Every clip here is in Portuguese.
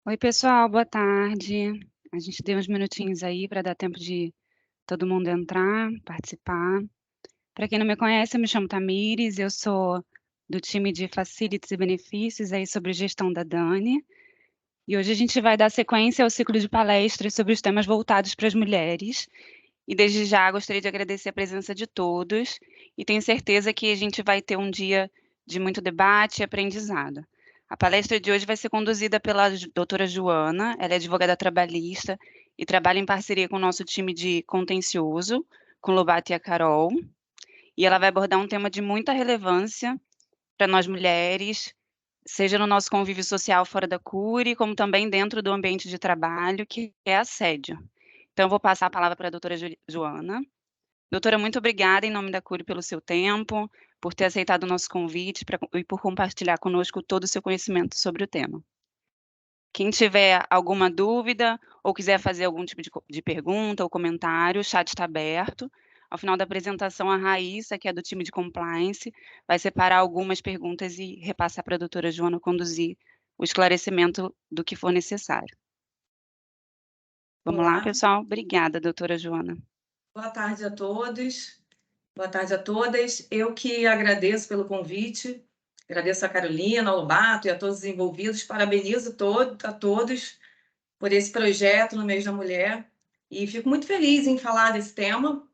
Oi, pessoal, boa tarde. A gente deu uns minutinhos aí para dar tempo de todo mundo entrar, participar. Para quem não me conhece, eu me chamo Tamires, eu sou do time de Facilities e Benefícios aí sobre gestão da Dani. E hoje a gente vai dar sequência ao ciclo de palestras sobre os temas voltados para as mulheres. E desde já gostaria de agradecer a presença de todos e tenho certeza que a gente vai ter um dia de muito debate e aprendizado. A palestra de hoje vai ser conduzida pela doutora Joana, ela é advogada trabalhista e trabalha em parceria com o nosso time de contencioso, com Lobato e a Carol, e ela vai abordar um tema de muita relevância para nós mulheres, seja no nosso convívio social fora da CURI, como também dentro do ambiente de trabalho, que é assédio. Então, eu vou passar a palavra para a doutora Joana. Doutora, muito obrigada em nome da CURI pelo seu tempo, por ter aceitado o nosso convite e por compartilhar conosco todo o seu conhecimento sobre o tema. Quem tiver alguma dúvida ou quiser fazer algum tipo de pergunta ou comentário, o chat está aberto. Ao final da apresentação, a Raíssa, que é do time de compliance, vai separar algumas perguntas e repassar para a doutora Joana conduzir o esclarecimento do que for necessário. Vamos lá, Olá, pessoal? Obrigada, doutora Joana. boa tarde a todos, boa tarde a todas. Eu que agradeço pelo convite, agradeço a Carolina, ao Lobato e a todos os envolvidos, parabenizo a todos por esse projeto no mês da mulher e fico muito feliz em falar desse tema.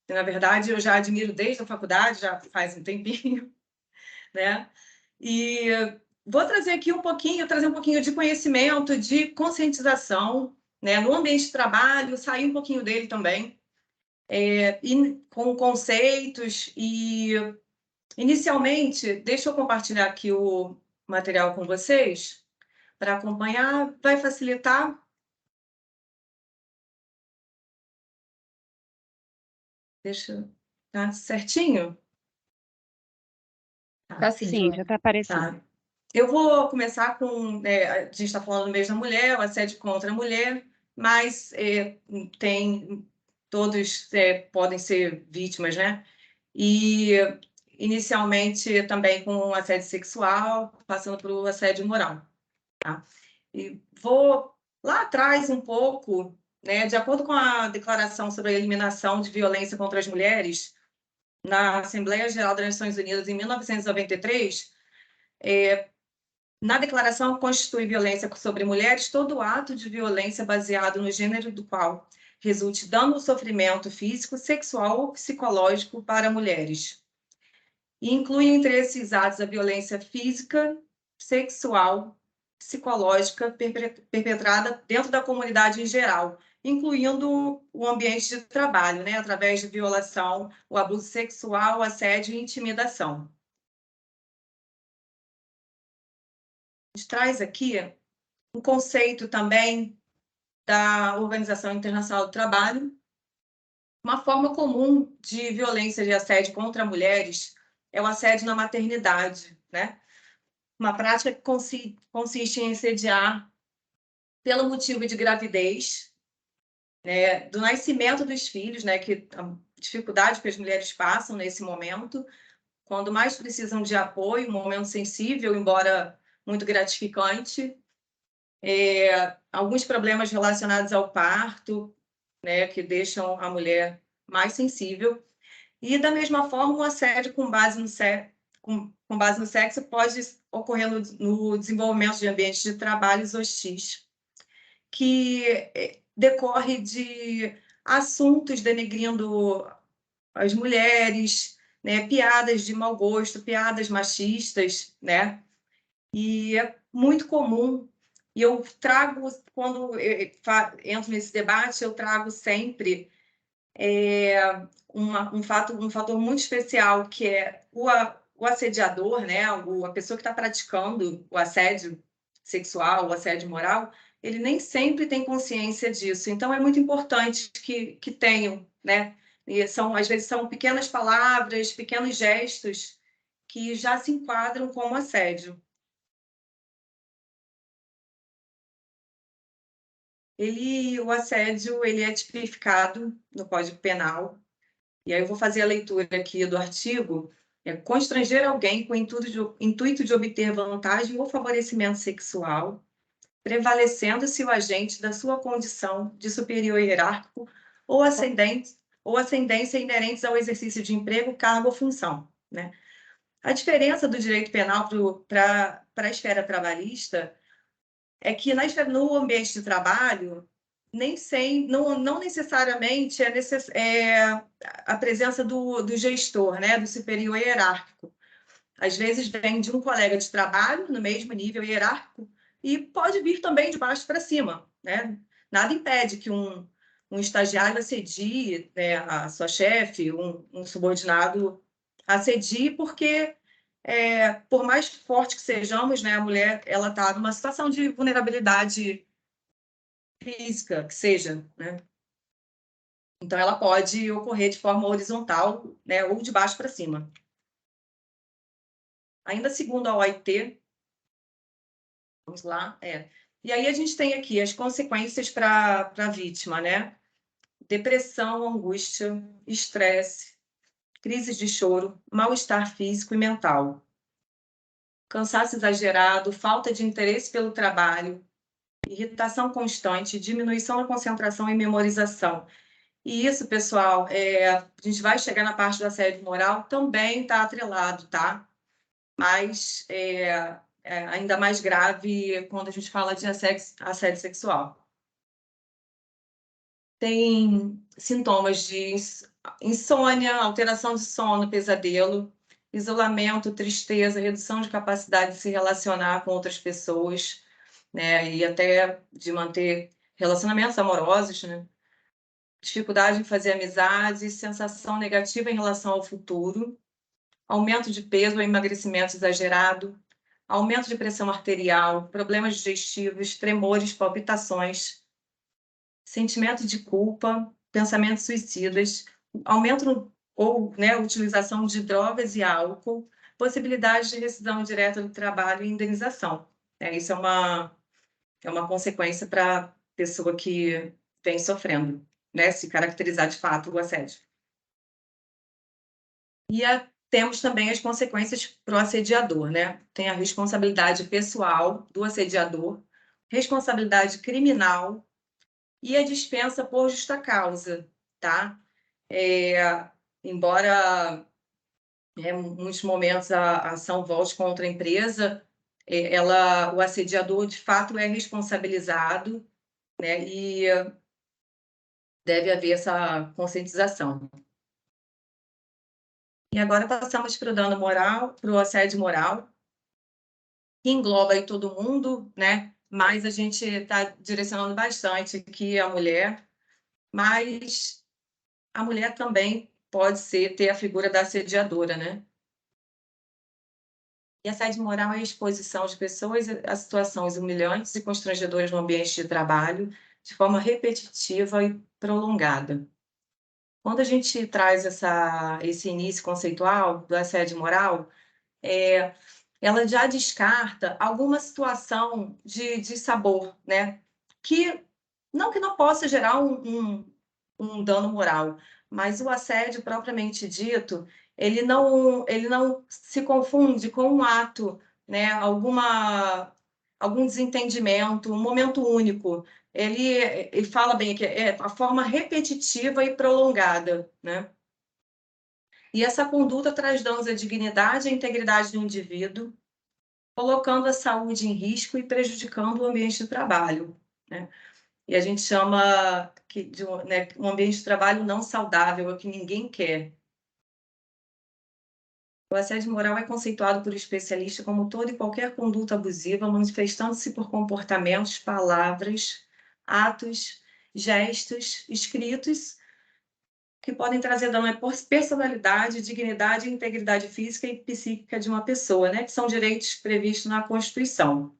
Na verdade, eu já admiro desde a faculdade, já faz um tempinho, né? E vou trazer aqui trazer um pouquinho de conhecimento, de conscientização, né, no ambiente de trabalho, sair um pouquinho dele também. E com conceitos e, inicialmente, deixa eu compartilhar aqui o material com vocês para acompanhar, vai facilitar. Deixa, tá certinho? Tá Sim, sim, já Joana. está aparecendo. Tá. Eu vou começar com, a gente está falando do mês da mulher, o assédio contra a mulher, mas tem todos podem ser vítimas, né? E inicialmente também com o assédio sexual, passando por o assédio moral. Tá? E vou lá atrás um pouco, né? De acordo com a Declaração sobre a Eliminação de Violência contra as Mulheres, na Assembleia Geral das Nações Unidas em 1993, na declaração constitui violência sobre mulheres todo ato de violência baseado no gênero do qual resulte dano ou sofrimento físico, sexual ou psicológico para mulheres. E inclui entre esses atos a violência física, sexual, psicológica perpetrada dentro da comunidade em geral, incluindo o ambiente de trabalho, né, através de violação, o abuso sexual, assédio e intimidação. A gente traz aqui um conceito também da Organização Internacional do Trabalho. Uma forma comum de violência de assédio contra mulheres é o assédio na maternidade, né? Uma prática que consiste em assediar pelo motivo de gravidez, né, do nascimento dos filhos, né, que a dificuldade que as mulheres passam nesse momento, quando mais precisam de apoio, um momento sensível, embora muito gratificante, alguns problemas relacionados ao parto, né, que deixam a mulher mais sensível. E, da mesma forma, o assédio com base no sexo pode ocorrer no desenvolvimento de ambientes de trabalhos hostis, que decorre de assuntos denegrindo as mulheres, né, piadas de mau gosto, piadas machistas, né? E é muito comum. E eu trago, quando eu entro nesse debate, eu trago sempre um fator muito especial, que é o assediador, né? A pessoa que está praticando o assédio sexual, o assédio moral, ele nem sempre tem consciência disso. Então, é muito importante que tenham, né? E às vezes são pequenas palavras, pequenos gestos que já se enquadram como assédio. O assédio, ele é tipificado no Código Penal. E aí eu vou fazer a leitura aqui do artigo constranger alguém com o intuito de obter vantagem ou favorecimento sexual, prevalecendo-se o agente da sua condição de superior hierárquico ou ascendência inerentes ao exercício de emprego, cargo ou função, né? A diferença do direito penal para a esfera trabalhista é que no ambiente de trabalho, não necessariamente é a presença do gestor, né, do superior hierárquico. Às vezes vem de um colega de trabalho, no mesmo nível hierárquico, e pode vir também de baixo para cima, né? Nada impede que um estagiário assedie, né, a sua chefe, um subordinado assedie, porque por mais forte que sejamos, né, a mulher ela está numa situação de vulnerabilidade física, que seja, né? Então, ela pode ocorrer de forma horizontal, né, ou de baixo para cima. Ainda segundo a OIT, vamos lá, E aí a gente tem aqui as consequências para a vítima, né? Depressão, angústia, estresse, crises de choro, mal-estar físico e mental, cansaço exagerado, falta de interesse pelo trabalho, irritação constante, diminuição da concentração e memorização. E isso, pessoal, a gente vai chegar na parte do assédio moral, também está atrelado, tá? Mas ainda mais grave quando a gente fala de assédio sexual. Tem sintomas de insônia, alteração de sono, pesadelo, isolamento, tristeza, redução de capacidade de se relacionar com outras pessoas, né? E até de manter relacionamentos amorosos, né? Dificuldade em fazer amizades, sensação negativa em relação ao futuro, aumento de peso ou emagrecimento exagerado, aumento de pressão arterial, problemas digestivos, tremores, palpitações, sentimento de culpa, pensamentos suicidas, aumento ou utilização de drogas e álcool, possibilidade de rescisão direta do trabalho e indenização. Isso é uma consequência para a pessoa que vem sofrendo, né, se caracterizar de fato o assédio. E temos também as consequências para o assediador, né? Tem a responsabilidade pessoal do assediador, responsabilidade criminal e a dispensa por justa causa, tá? Embora em muitos momentos a ação volte contra a empresa, o assediador de fato é responsabilizado, né? E deve haver essa conscientização. E agora passamos para o dano moral, para o assédio moral, que engloba aí todo mundo, né? Mas a gente está direcionando bastante aqui a mulher, mas a mulher também pode ter a figura da assediadora, né? E assédio moral é a exposição de pessoas a situações humilhantes e constrangedoras no ambiente de trabalho, de forma repetitiva e prolongada. Quando a gente traz esse início conceitual do assédio moral, ela já descarta alguma situação de sabor, né? Que não possa gerar um dano moral, mas o assédio propriamente dito, ele não se confunde com um ato, né? Algum desentendimento, um momento único. Ele fala bem que é a forma repetitiva e prolongada, né? E essa conduta traz danos à dignidade e à integridade do indivíduo, colocando a saúde em risco e prejudicando o ambiente de trabalho, né? E a gente chama de um ambiente de trabalho não saudável, é o que ninguém quer. O assédio moral é conceituado por especialistas como toda e qualquer conduta abusiva, manifestando-se por comportamentos, palavras, atos, gestos, escritos, que podem trazer dano à personalidade, dignidade e integridade física e psíquica de uma pessoa, né? Que são direitos previstos na Constituição.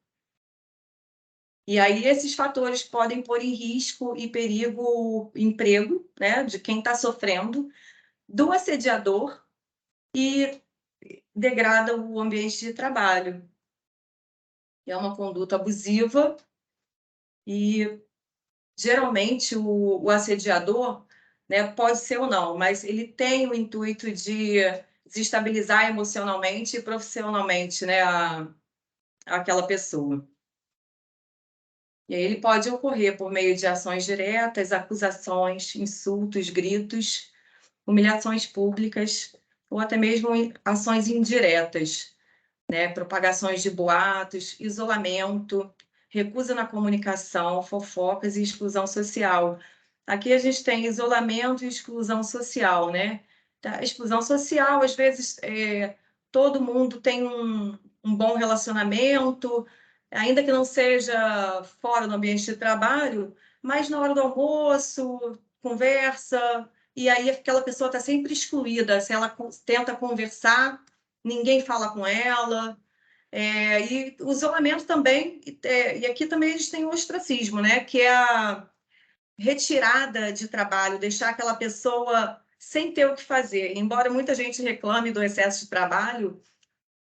E aí esses fatores podem pôr em risco e perigo o emprego, né, de quem está sofrendo, do assediador e degrada o ambiente de trabalho. É uma conduta abusiva e geralmente o assediador, né, pode ser ou não, mas ele tem o intuito de desestabilizar emocionalmente e profissionalmente, né, aquela pessoa. E aí ele pode ocorrer por meio de ações diretas, acusações, insultos, gritos, humilhações públicas ou até mesmo ações indiretas, né, propagações de boatos, isolamento, recusa na comunicação, fofocas e exclusão social. Aqui a gente tem isolamento e exclusão social, né? A exclusão social, às vezes, todo mundo tem um bom relacionamento, ainda que não seja fora do ambiente de trabalho, mas na hora do almoço, conversa, e aí aquela pessoa está sempre excluída. Se ela tenta conversar, ninguém fala com ela. E o isolamento também, e aqui também a gente tem o ostracismo, né? Que é a retirada de trabalho, deixar aquela pessoa sem ter o que fazer. Embora muita gente reclame do excesso de trabalho,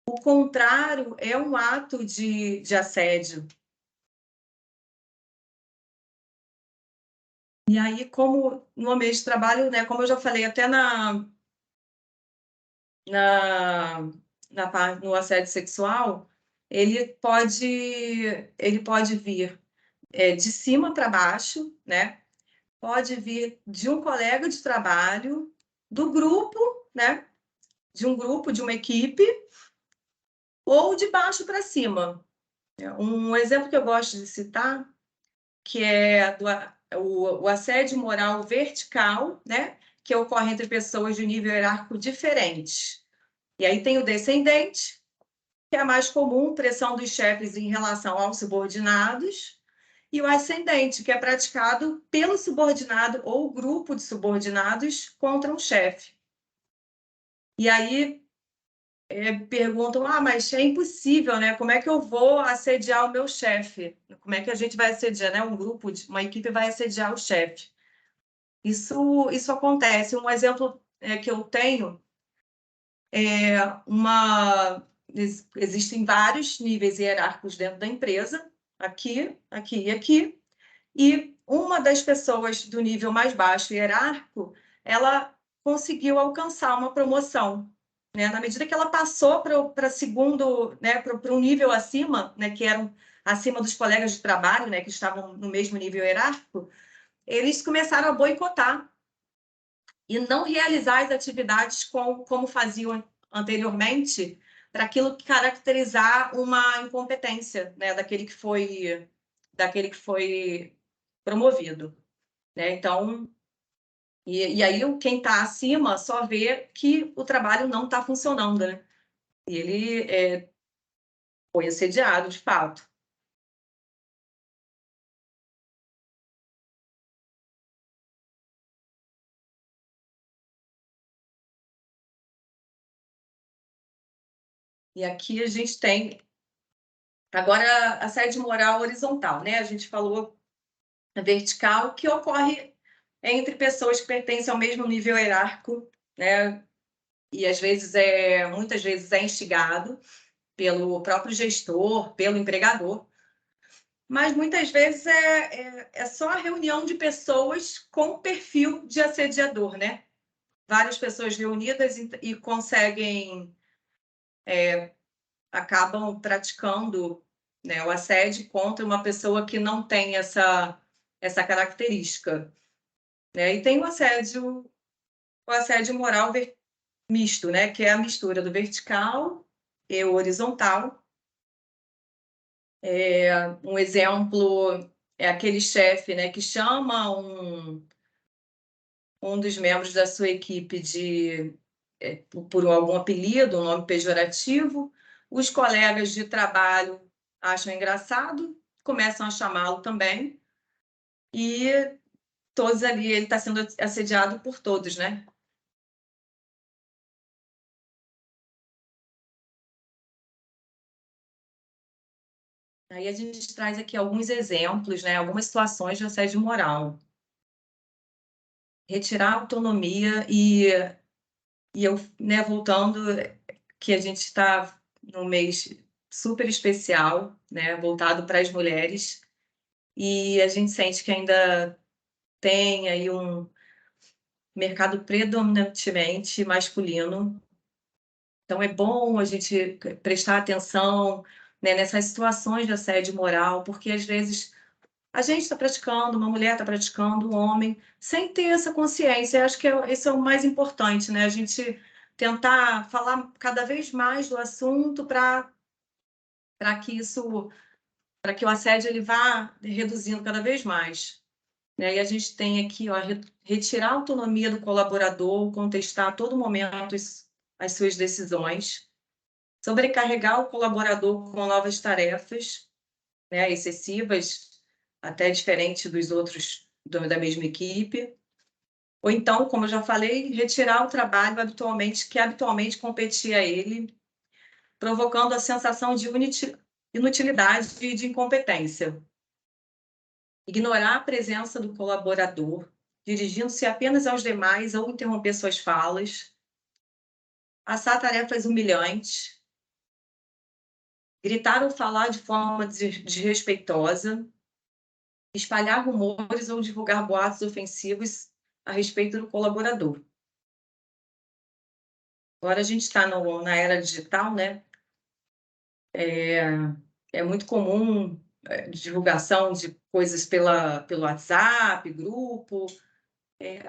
o contrário é um ato de assédio. E aí, como no ambiente de trabalho, né, como eu já falei, até no assédio sexual, ele pode vir de cima para baixo, né? Pode vir de um colega de trabalho, do grupo, né? De um grupo, de uma equipe, ou de baixo para cima. Um exemplo que eu gosto de citar, que é o assédio moral vertical, né? Que ocorre entre pessoas de nível hierárquico diferente. E aí tem o descendente, que é mais comum, pressão dos chefes em relação aos subordinados, e o ascendente, que é praticado pelo subordinado ou grupo de subordinados contra um chefe. E aí perguntam, mas é impossível, né? Como é que eu vou assediar o meu chefe? Como é que a gente vai assediar, né? Uma equipe vai assediar o chefe. Isso acontece. Um exemplo que eu tenho existem vários níveis hierárquicos dentro da empresa, aqui, aqui e aqui, e uma das pessoas do nível mais baixo hierárquico, ela conseguiu alcançar uma promoção, né? Na medida que ela passou para segundo, né, para um nível acima, né, que eram acima dos colegas de trabalho, né, que estavam no mesmo nível hierárquico, eles começaram a boicotar e não realizar as atividades como faziam anteriormente, para aquilo que caracterizar uma incompetência, né, daquele que foi promovido, né? Então, e aí quem está acima só vê que o trabalho não está funcionando, né? E ele foi assediado, de fato. E aqui a gente tem agora assédio moral horizontal, né? A gente falou vertical, que ocorre entre pessoas que pertencem ao mesmo nível hierárquico, né? E muitas vezes é instigado pelo próprio gestor, pelo empregador, mas muitas vezes é só a reunião de pessoas com perfil de assediador, né? Várias pessoas reunidas e acabam praticando, né, o assédio contra uma pessoa que não tem essa característica, né? E tem o assédio moral misto, né? Que é a mistura do vertical e o horizontal. Um exemplo é aquele chefe, né, que chama um dos membros da sua equipe por algum apelido, um nome pejorativo. Os colegas de trabalho acham engraçado, começam a chamá-lo também, e todos ali, ele está sendo assediado por todos, né? Aí a gente traz aqui alguns exemplos, né, algumas situações de assédio moral. Retirar a autonomia e eu, né, voltando, que a gente está num mês super especial, né, voltado para as mulheres, e a gente sente que ainda tem aí um mercado predominantemente masculino, Então, é bom a gente prestar atenção, né, nessas situações de assédio moral, porque às vezes a gente está praticando, uma mulher está praticando, um homem, sem ter essa consciência. Eu acho que esse é o mais importante, né? A gente tentar falar cada vez mais do assunto para que isso, para que o assédio ele vá reduzindo cada vez mais. Né? E a gente tem aqui, ó, retirar a autonomia do colaborador, contestar a todo momento as suas decisões, sobrecarregar o colaborador com novas tarefas, né, excessivas, até diferente dos outros da mesma equipe. Ou então, como eu já falei, retirar o trabalho que habitualmente competia a ele, provocando a sensação de inutilidade e de incompetência. Ignorar a presença do colaborador, dirigindo-se apenas aos demais ou interromper suas falas, passar tarefas humilhantes, gritar ou falar de forma desrespeitosa, espalhar rumores ou divulgar boatos ofensivos a respeito do colaborador. Agora a gente está na era digital, né? É muito comum divulgação de coisas pelo WhatsApp, grupo.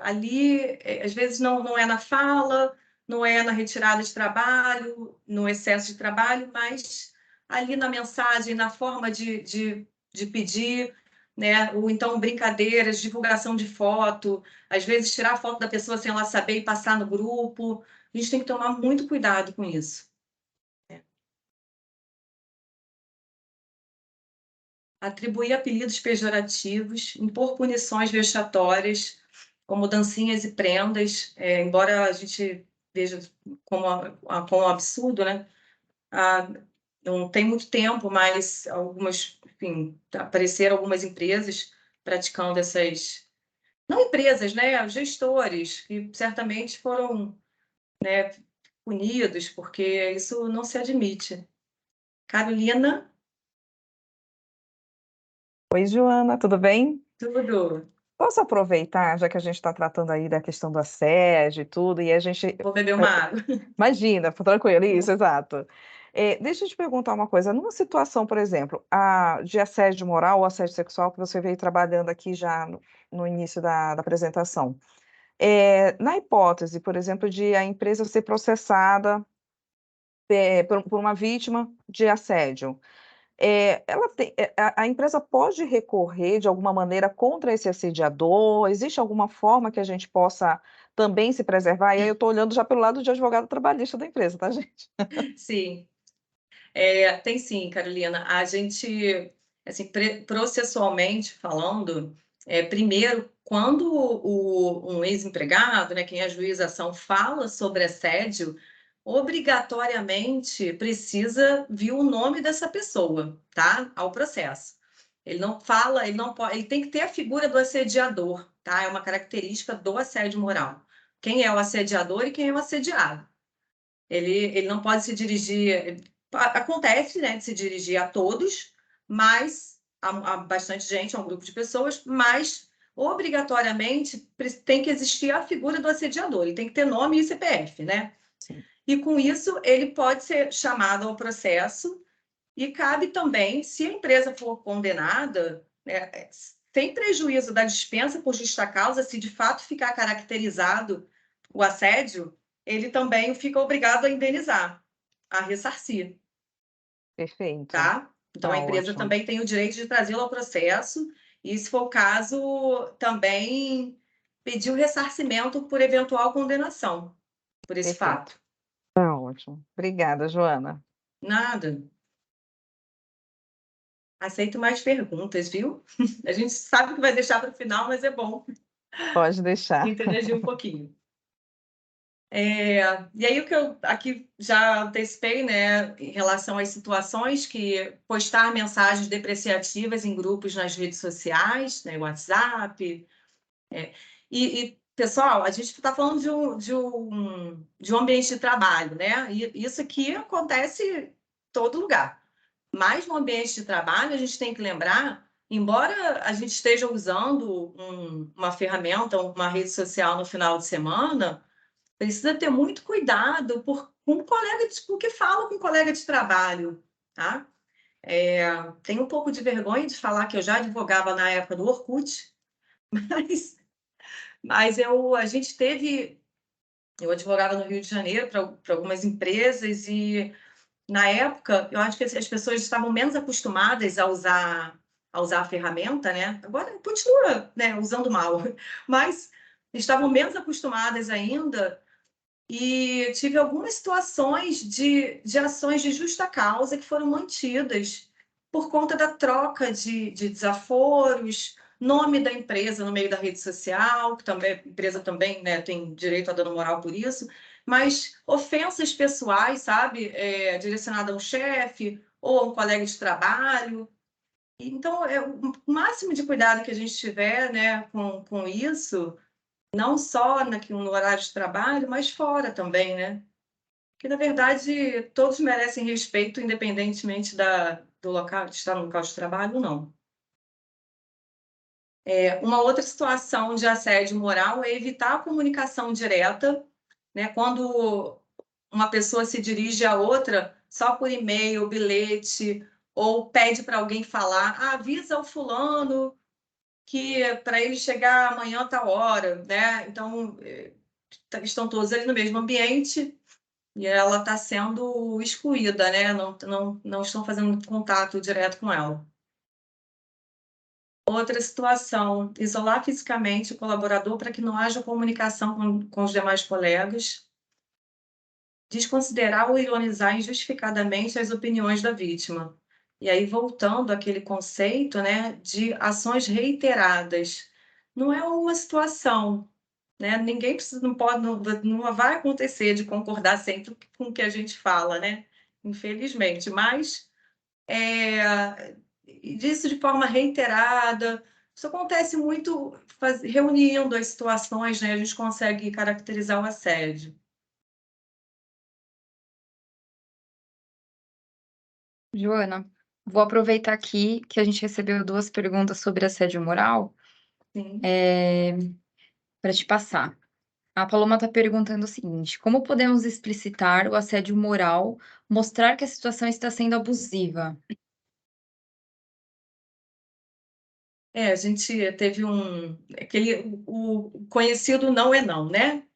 Ali, às vezes, não é na fala, não é na retirada de trabalho, no excesso de trabalho, mas ali na mensagem, na forma de pedir, né? Ou então brincadeiras, divulgação de foto, às vezes tirar a foto da pessoa sem ela saber e passar no grupo. A gente tem que tomar muito cuidado com isso. Atribuir apelidos pejorativos, impor punições vexatórias, como dancinhas e prendas, embora a gente veja como um absurdo, né? Não tem muito tempo, mas enfim, apareceram algumas empresas praticando essas, não empresas, né? Gestores, que certamente foram, né, punidos, porque isso não se admite. Carolina, Oi, Joana, tudo bem? tudo. Posso aproveitar, já que a gente está tratando aí da questão do assédio e tudo, e a gente. Vou beber uma água. Imagina, tranquilo, isso, exato. Deixa eu te perguntar uma coisa. Numa situação, por exemplo, de assédio moral ou assédio sexual, que você veio trabalhando aqui já no início da apresentação, na hipótese, por exemplo, de a empresa ser processada por uma vítima de assédio. A empresa pode recorrer de alguma maneira contra esse assediador? Existe alguma forma que a gente possa também se preservar? E aí eu estou olhando já pelo lado de advogado trabalhista da empresa, tá, gente? Sim, tem sim, Carolina. A gente, assim, processualmente falando, primeiro, quando um ex-empregado, né, quem ajuiza a ação, fala sobre assédio, obrigatoriamente precisa vir o nome dessa pessoa, tá? Ao processo. Ele não fala, ele não pode, ele tem que ter a figura do assediador, tá? É uma característica do assédio moral. Quem é o assediador e quem é o assediado. Ele não pode se dirigir. Acontece, né, de se dirigir a todos, mas a bastante gente, a um grupo de pessoas, mas obrigatoriamente tem que existir a figura do assediador, ele tem que ter nome e CPF, né? Sim. E com isso ele pode ser chamado ao processo e cabe também, se a empresa for condenada, né, sem prejuízo da dispensa por justa causa, se de fato ficar caracterizado o assédio, ele também fica obrigado a indenizar, a ressarcir, Perfeito. tá? Então a Tá empresa ótimo. também tem o direito de trazê-lo ao processo e, se for o caso, também pedir o ressarcimento por eventual condenação por esse Perfeito. fato. Tá ótimo. Obrigada, Joana. Nada. Aceito mais perguntas, viu? A gente sabe que vai deixar para o final, mas é bom Pode deixar. interagir um pouquinho. E aí o que eu aqui já antecipei, né, em relação às situações que postar mensagens depreciativas em grupos nas redes sociais, né, WhatsApp. Pessoal, a gente está falando de um ambiente de trabalho, né? E isso aqui acontece em todo lugar. Mas no ambiente de trabalho, a gente tem que lembrar, embora a gente esteja usando uma ferramenta, uma rede social no final de semana, precisa ter muito cuidado com um colega, com o que falo com um colega de trabalho, tá? Tenho um pouco de vergonha de falar que eu já advogava na época do Orkut, mas a gente teve... Eu advogava no Rio de Janeiro para algumas empresas e, na época, eu acho que as pessoas estavam menos acostumadas a usar a ferramenta, né? Agora continua, né, usando mal, mas estavam menos acostumadas ainda e tive algumas situações de ações de justa causa que foram mantidas por conta da troca de desaforos, nome da empresa no meio da rede social, que também, a empresa também, né, tem direito a dano moral por isso, mas ofensas pessoais, sabe, direcionada a um chefe ou a um colega de trabalho. Então, o máximo de cuidado que a gente tiver, né, com isso, não só no horário de trabalho, mas fora também, né? Que, na verdade, todos merecem respeito, independentemente do local, de estar no local de trabalho ou não. Uma outra situação de assédio moral é evitar a comunicação direta, né? Quando uma pessoa se dirige a outra só por e-mail, bilhete, ou pede para alguém falar, avisa o fulano que para ele chegar amanhã a tal hora, né? Então, estão todos ali no mesmo ambiente e ela está sendo excluída, né? Não estão fazendo contato direto com ela. Outra situação, isolar fisicamente o colaborador para que não haja comunicação com os demais colegas. Desconsiderar ou ironizar injustificadamente as opiniões da vítima. E aí, voltando àquele conceito, né, de ações reiteradas. Não é uma situação, né? Ninguém precisa, não vai acontecer de concordar sempre com o que a gente fala, né? Infelizmente, mas disso de forma reiterada. Isso acontece muito reunindo as situações, né? A gente consegue caracterizar o assédio. Joana, vou aproveitar aqui que a gente recebeu 2 perguntas sobre assédio moral, Sim. para te passar. A Paloma está perguntando o seguinte: como podemos explicitar o assédio moral, mostrar que a situação está sendo abusiva? A gente teve o conhecido não é não, né?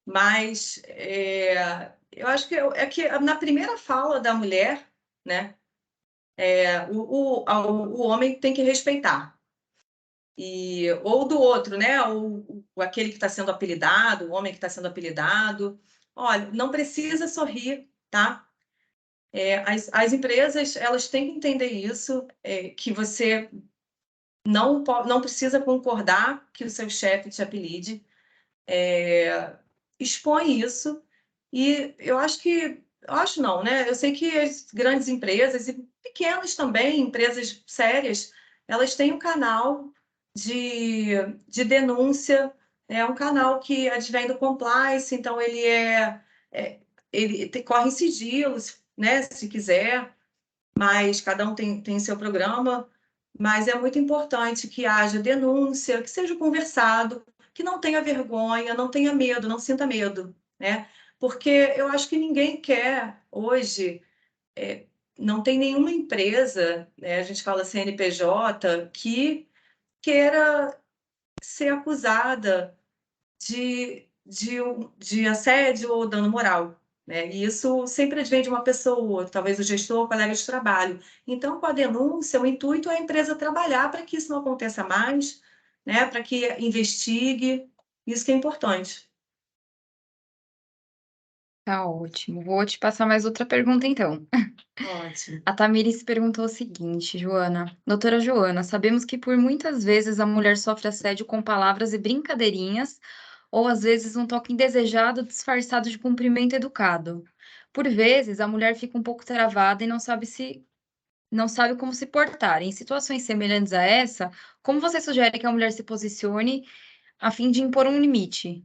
Mas eu acho que é que na primeira fala da mulher, né? O homem tem que respeitar. Ou do outro, né? Aquele que está sendo apelidado, o homem que está sendo apelidado. Olha, não precisa sorrir, tá? As empresas, elas têm que entender isso, que você não precisa concordar que o seu chefe te apelide. Expõe isso. E eu acho não, né? Eu sei que as grandes empresas e pequenas também, empresas sérias, elas têm um canal de denúncia, é um canal que advém do compliance, então ele corre em sigilo, né, se quiser, mas cada um tem seu programa, mas é muito importante que haja denúncia, que seja conversado, que não tenha vergonha, não tenha medo, não sinta medo, né? Porque eu acho que ninguém quer hoje, não tem nenhuma empresa, né, a gente fala CNPJ, que queira ser acusada de assédio ou dano moral, né? E isso sempre advém de uma pessoa, talvez o gestor, o colega de trabalho. Então, com a denúncia, o intuito é a empresa trabalhar para que isso não aconteça mais, né? Para que investigue, isso que é importante. Tá ótimo. Vou te passar mais outra pergunta, então. Ótimo. A Tamires perguntou o seguinte, Joana: doutora Joana, sabemos que por muitas vezes a mulher sofre assédio com palavras e brincadeirinhas, ou às vezes um toque indesejado disfarçado de cumprimento educado. Por vezes, a mulher fica um pouco travada e não sabe como se portar. Em situações semelhantes a essa, como você sugere que a mulher se posicione a fim de impor um limite?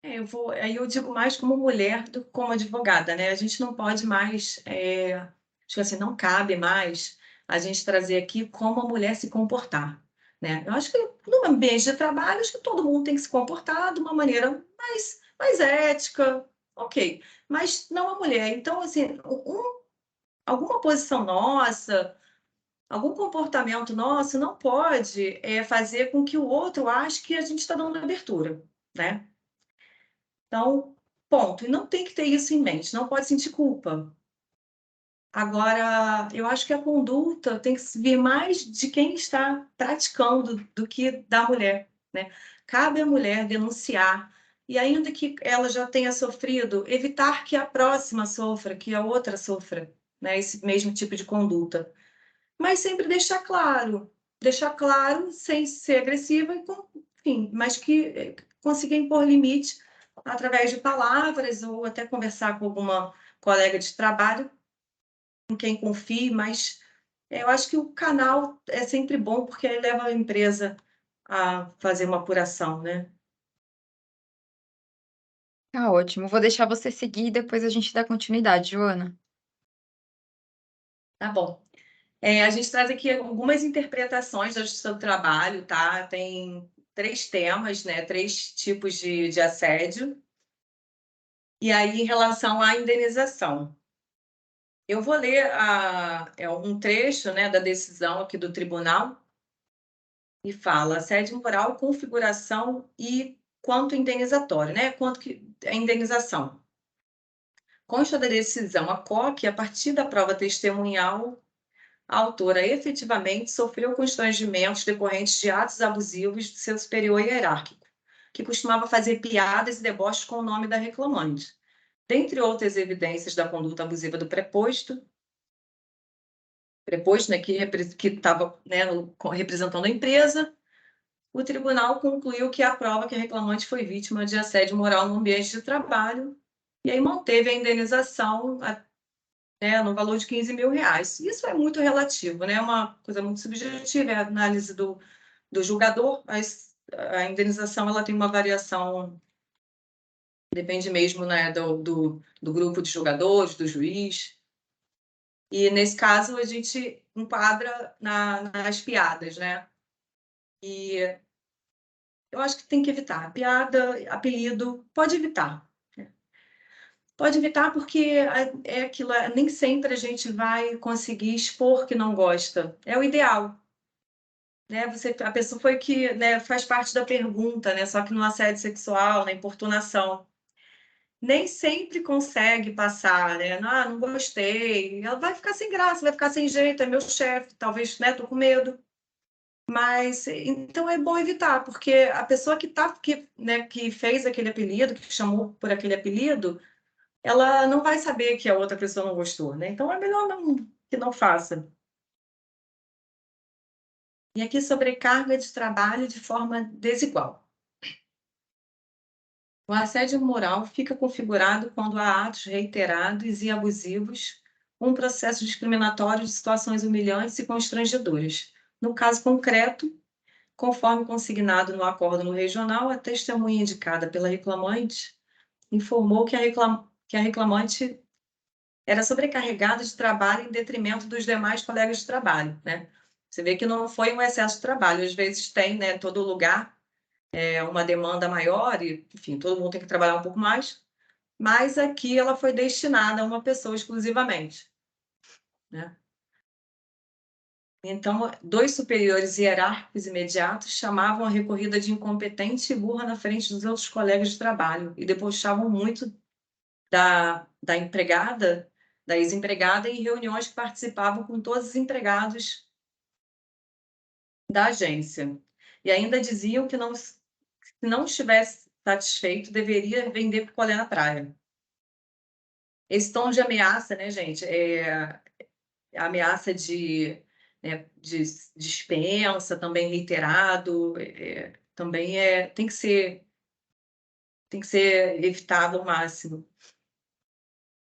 Aí eu digo mais como mulher do que como advogada, né? A gente não pode mais, acho que assim, não cabe mais a gente trazer aqui como a mulher se comportar, né? Eu acho que no ambiente de trabalho, acho que todo mundo tem que se comportar de uma maneira mais mais ética, ok. Mas não a mulher. Então, assim, alguma posição nossa, algum comportamento nosso não pode fazer com que o outro ache que a gente está dando abertura, né? Então, ponto. E não tem que ter isso em mente, não pode sentir culpa. Agora, eu acho que a conduta tem que vir mais de quem está praticando do que da mulher, né? Cabe à mulher denunciar, e ainda que ela já tenha sofrido, evitar que a próxima sofra, que a outra sofra, né? Esse mesmo tipo de conduta. Mas sempre deixar claro, sem ser agressiva, enfim, mas que consiga impor limite através de palavras ou até conversar com alguma colega de trabalho em quem confie, mas eu acho que o canal é sempre bom, porque aí leva a empresa a fazer uma apuração, né? Tá ótimo. Vou deixar você seguir e depois a gente dá continuidade, Joana. Tá bom. A gente traz aqui algumas interpretações da justiça do trabalho, tá? Tem 3 temas, né? 3 tipos de assédio. E aí, em relação à indenização. Eu vou ler um trecho, né, da decisão aqui do tribunal, e fala: assédio moral, configuração e quanto indenizatório, né? Quanto que a indenização. Consta da decisão que, a partir da prova testemunhal, a autora efetivamente sofreu constrangimentos decorrentes de atos abusivos do seu superior hierárquico, que costumava fazer piadas e deboches com o nome da reclamante. Dentre outras evidências da conduta abusiva do preposto, né, que estava, né, representando a empresa, o tribunal concluiu que a prova que a reclamante foi vítima de assédio moral no ambiente de trabalho, e aí manteve a indenização, né, no valor de R$ 15.000. Isso é muito relativo, né? É uma coisa muito subjetiva, é a análise do julgador, mas a indenização ela tem uma variação, depende mesmo, né, do grupo de julgadores, do juiz. E nesse caso a gente enquadra nas piadas, né? E eu acho que tem que evitar. Piada, apelido, pode evitar. Pode evitar porque é aquilo, nem sempre a gente vai conseguir expor que não gosta. É o ideal. Né? A pessoa foi que, né, faz parte da pergunta, né? Só que no assédio sexual, na importunação. Nem sempre consegue passar, né? Ah, não gostei. Ela vai ficar sem graça, vai ficar sem jeito, é meu chefe, talvez, né? Tô com medo. Mas então é bom evitar, porque a pessoa né, que fez aquele apelido, que chamou por aquele apelido, ela não vai saber que a outra pessoa não gostou, né? Então é melhor que não faça. E aqui sobrecarga de trabalho de forma desigual. O assédio moral fica configurado quando há atos reiterados e abusivos, um processo discriminatório de situações humilhantes e constrangedoras. No caso concreto, conforme consignado no acórdão regional, a testemunha indicada pela reclamante informou que a reclamante era sobrecarregada de trabalho em detrimento dos demais colegas de trabalho, né? Você vê que não foi um excesso de trabalho, às vezes tem, né, em todo lugar, uma demanda maior e, enfim, todo mundo tem que trabalhar um pouco mais, mas aqui ela foi destinada a uma pessoa exclusivamente, né? Então, 2 superiores hierárquicos imediatos chamavam a recorrida de incompetente e burra na frente dos outros colegas de trabalho e debochavam muito da empregada, da ex-empregada, em reuniões que participavam com todos os empregados da agência. E ainda diziam que se não estivesse satisfeito, deveria vender picolé na praia. Esse tom de ameaça, né, gente, ameaça de, né, de dispensa, também reiterado, também tem que ser evitado ao máximo.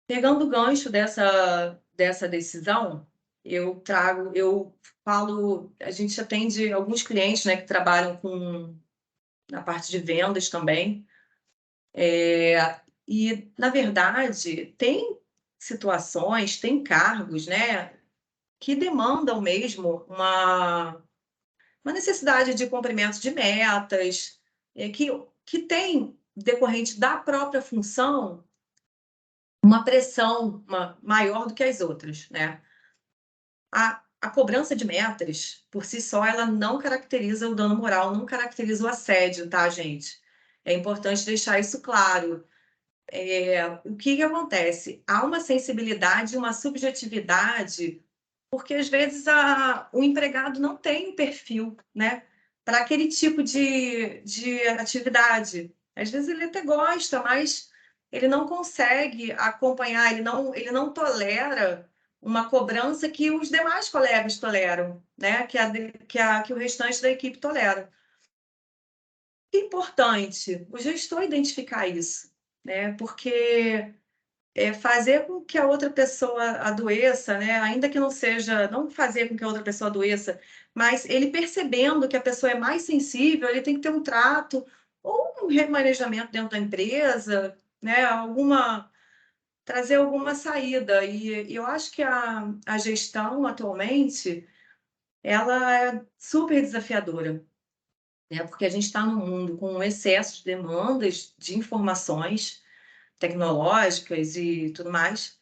Pegando o gancho dessa decisão, eu falo, a gente atende alguns clientes, né, que trabalham na parte de vendas também, e, na verdade, tem situações, tem cargos, né, que demandam mesmo uma necessidade de cumprimento de metas, que tem decorrente da própria função, uma pressão maior do que as outras, né? A cobrança de metas, por si só, ela não caracteriza o dano moral, não caracteriza o assédio, tá, gente? É importante deixar isso claro. O que acontece? Há uma sensibilidade, uma subjetividade, porque às vezes o empregado não tem perfil, né, para aquele tipo de atividade. Às vezes ele até gosta, mas ele não consegue acompanhar, ele não tolera uma cobrança que os demais colegas toleram, né, que o restante da equipe tolera. É importante o gestor identificar isso, né, porque fazer com que a outra pessoa adoeça, né? Ainda que não seja, não fazer com que a outra pessoa adoeça, mas ele percebendo que a pessoa é mais sensível, ele tem que ter um trato ou um remanejamento dentro da empresa, né? Trazer alguma saída. E eu acho que a gestão atualmente ela é super desafiadora, né? Porque a gente está num mundo com um excesso de demandas de informações tecnológicas e tudo mais.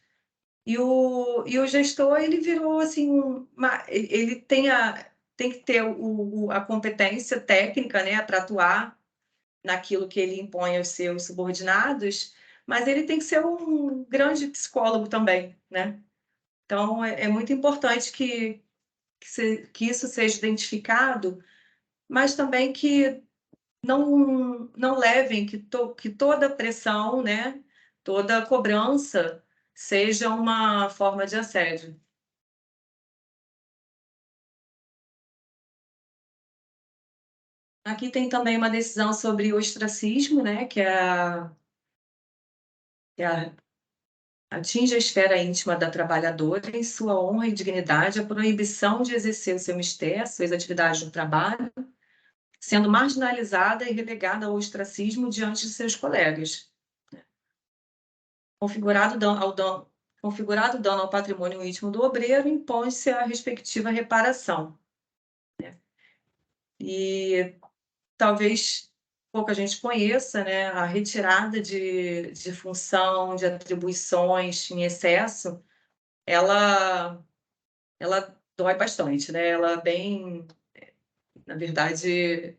E o gestor, ele virou assim, ele tem que ter a competência técnica, né, para atuar naquilo que ele impõe aos seus subordinados, mas ele tem que ser um grande psicólogo também, né? Então, é muito importante que isso seja identificado, mas também que não levem que toda pressão, né, toda cobrança seja uma forma de assédio. Aqui tem também uma decisão sobre o ostracismo, né, que atinge a esfera íntima da trabalhadora em sua honra e dignidade, a proibição de exercer o seu mistério, suas atividades no trabalho, sendo marginalizada e relegada ao ostracismo diante de seus colegas. Configurado dano ao patrimônio íntimo do obreiro, impõe-se a respectiva reparação. E talvez pouca gente conheça, né, a retirada de função, de atribuições em excesso, ela dói bastante, né? Ela na verdade,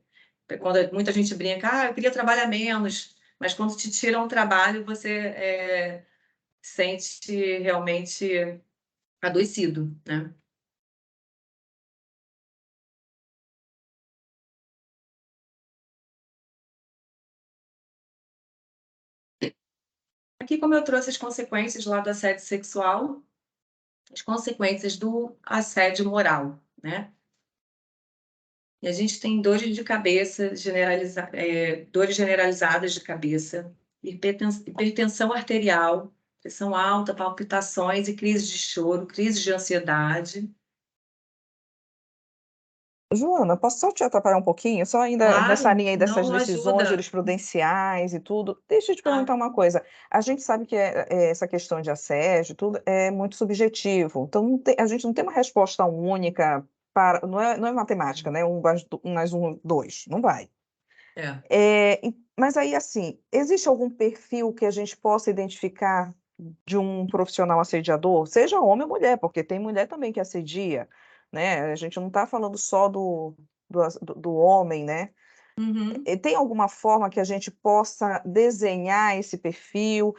quando muita gente brinca, eu queria trabalhar menos, mas quando te tiram um trabalho, você sente realmente adoecido, né? Aqui, como eu trouxe as consequências lá do assédio sexual, as consequências do assédio moral, né? E a gente tem dores de cabeça, dores generalizadas de cabeça, hipertensão arterial, pressão alta, palpitações e crises de choro, crises de ansiedade. Joana, posso só te atrapalhar um pouquinho? Só ainda nessa Claro, linha aí dessas não decisões ajuda. jurisprudenciais e tudo. Deixa eu te perguntar uma coisa. A gente sabe que essa questão de assédio, tudo é muito subjetivo. Então, a gente não tem uma resposta única para. Não é matemática, né? 1 mais 1, 2. Não vai. Mas aí, assim, existe algum perfil que a gente possa identificar de um profissional assediador, seja homem ou mulher, porque tem mulher também que assedia, né? A gente não está falando só do homem, né? Uhum. Tem alguma forma que a gente possa desenhar esse perfil?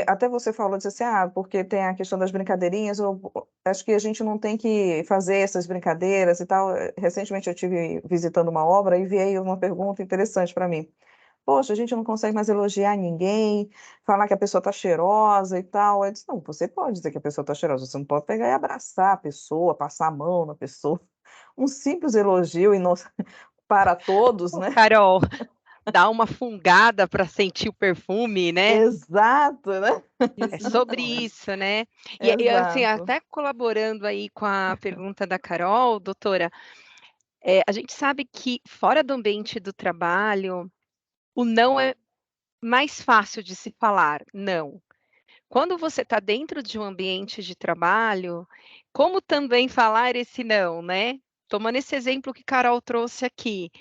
Até você falou, disse assim, porque tem a questão das brincadeirinhas, eu acho que a gente não tem que fazer essas brincadeiras e tal. Recentemente eu estive visitando uma obra e veio uma pergunta interessante para mim. Poxa, a gente não consegue mais elogiar ninguém, falar que a pessoa está cheirosa e tal. Eu disse, não, você pode dizer que a pessoa está cheirosa, você não pode pegar e abraçar a pessoa, passar a mão na pessoa. Um simples elogio para todos, Ô, né? Carol, dá uma fungada para sentir o perfume, né? Exato, né? É Isso não sobre pode. isso, né? E assim, Exato. até colaborando aí com a pergunta da Carol, doutora, a gente sabe que fora do ambiente do trabalho, o não é mais fácil de se falar, não. Quando você está dentro de um ambiente de trabalho, como também falar esse não, né? Tomando esse exemplo que Carol trouxe aqui,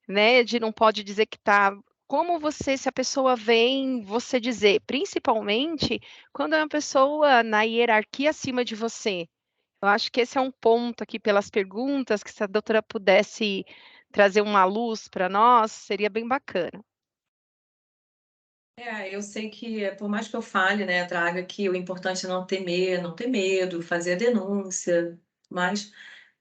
né? De não pode dizer que está como você, se a pessoa vem você dizer, principalmente quando é uma pessoa na hierarquia acima de você. Eu acho que esse é um ponto aqui pelas perguntas, que se a doutora pudesse trazer uma luz para nós, seria bem bacana. Eu sei que, por mais que eu fale, né, traga que o importante é não temer, não ter medo, fazer a denúncia, mas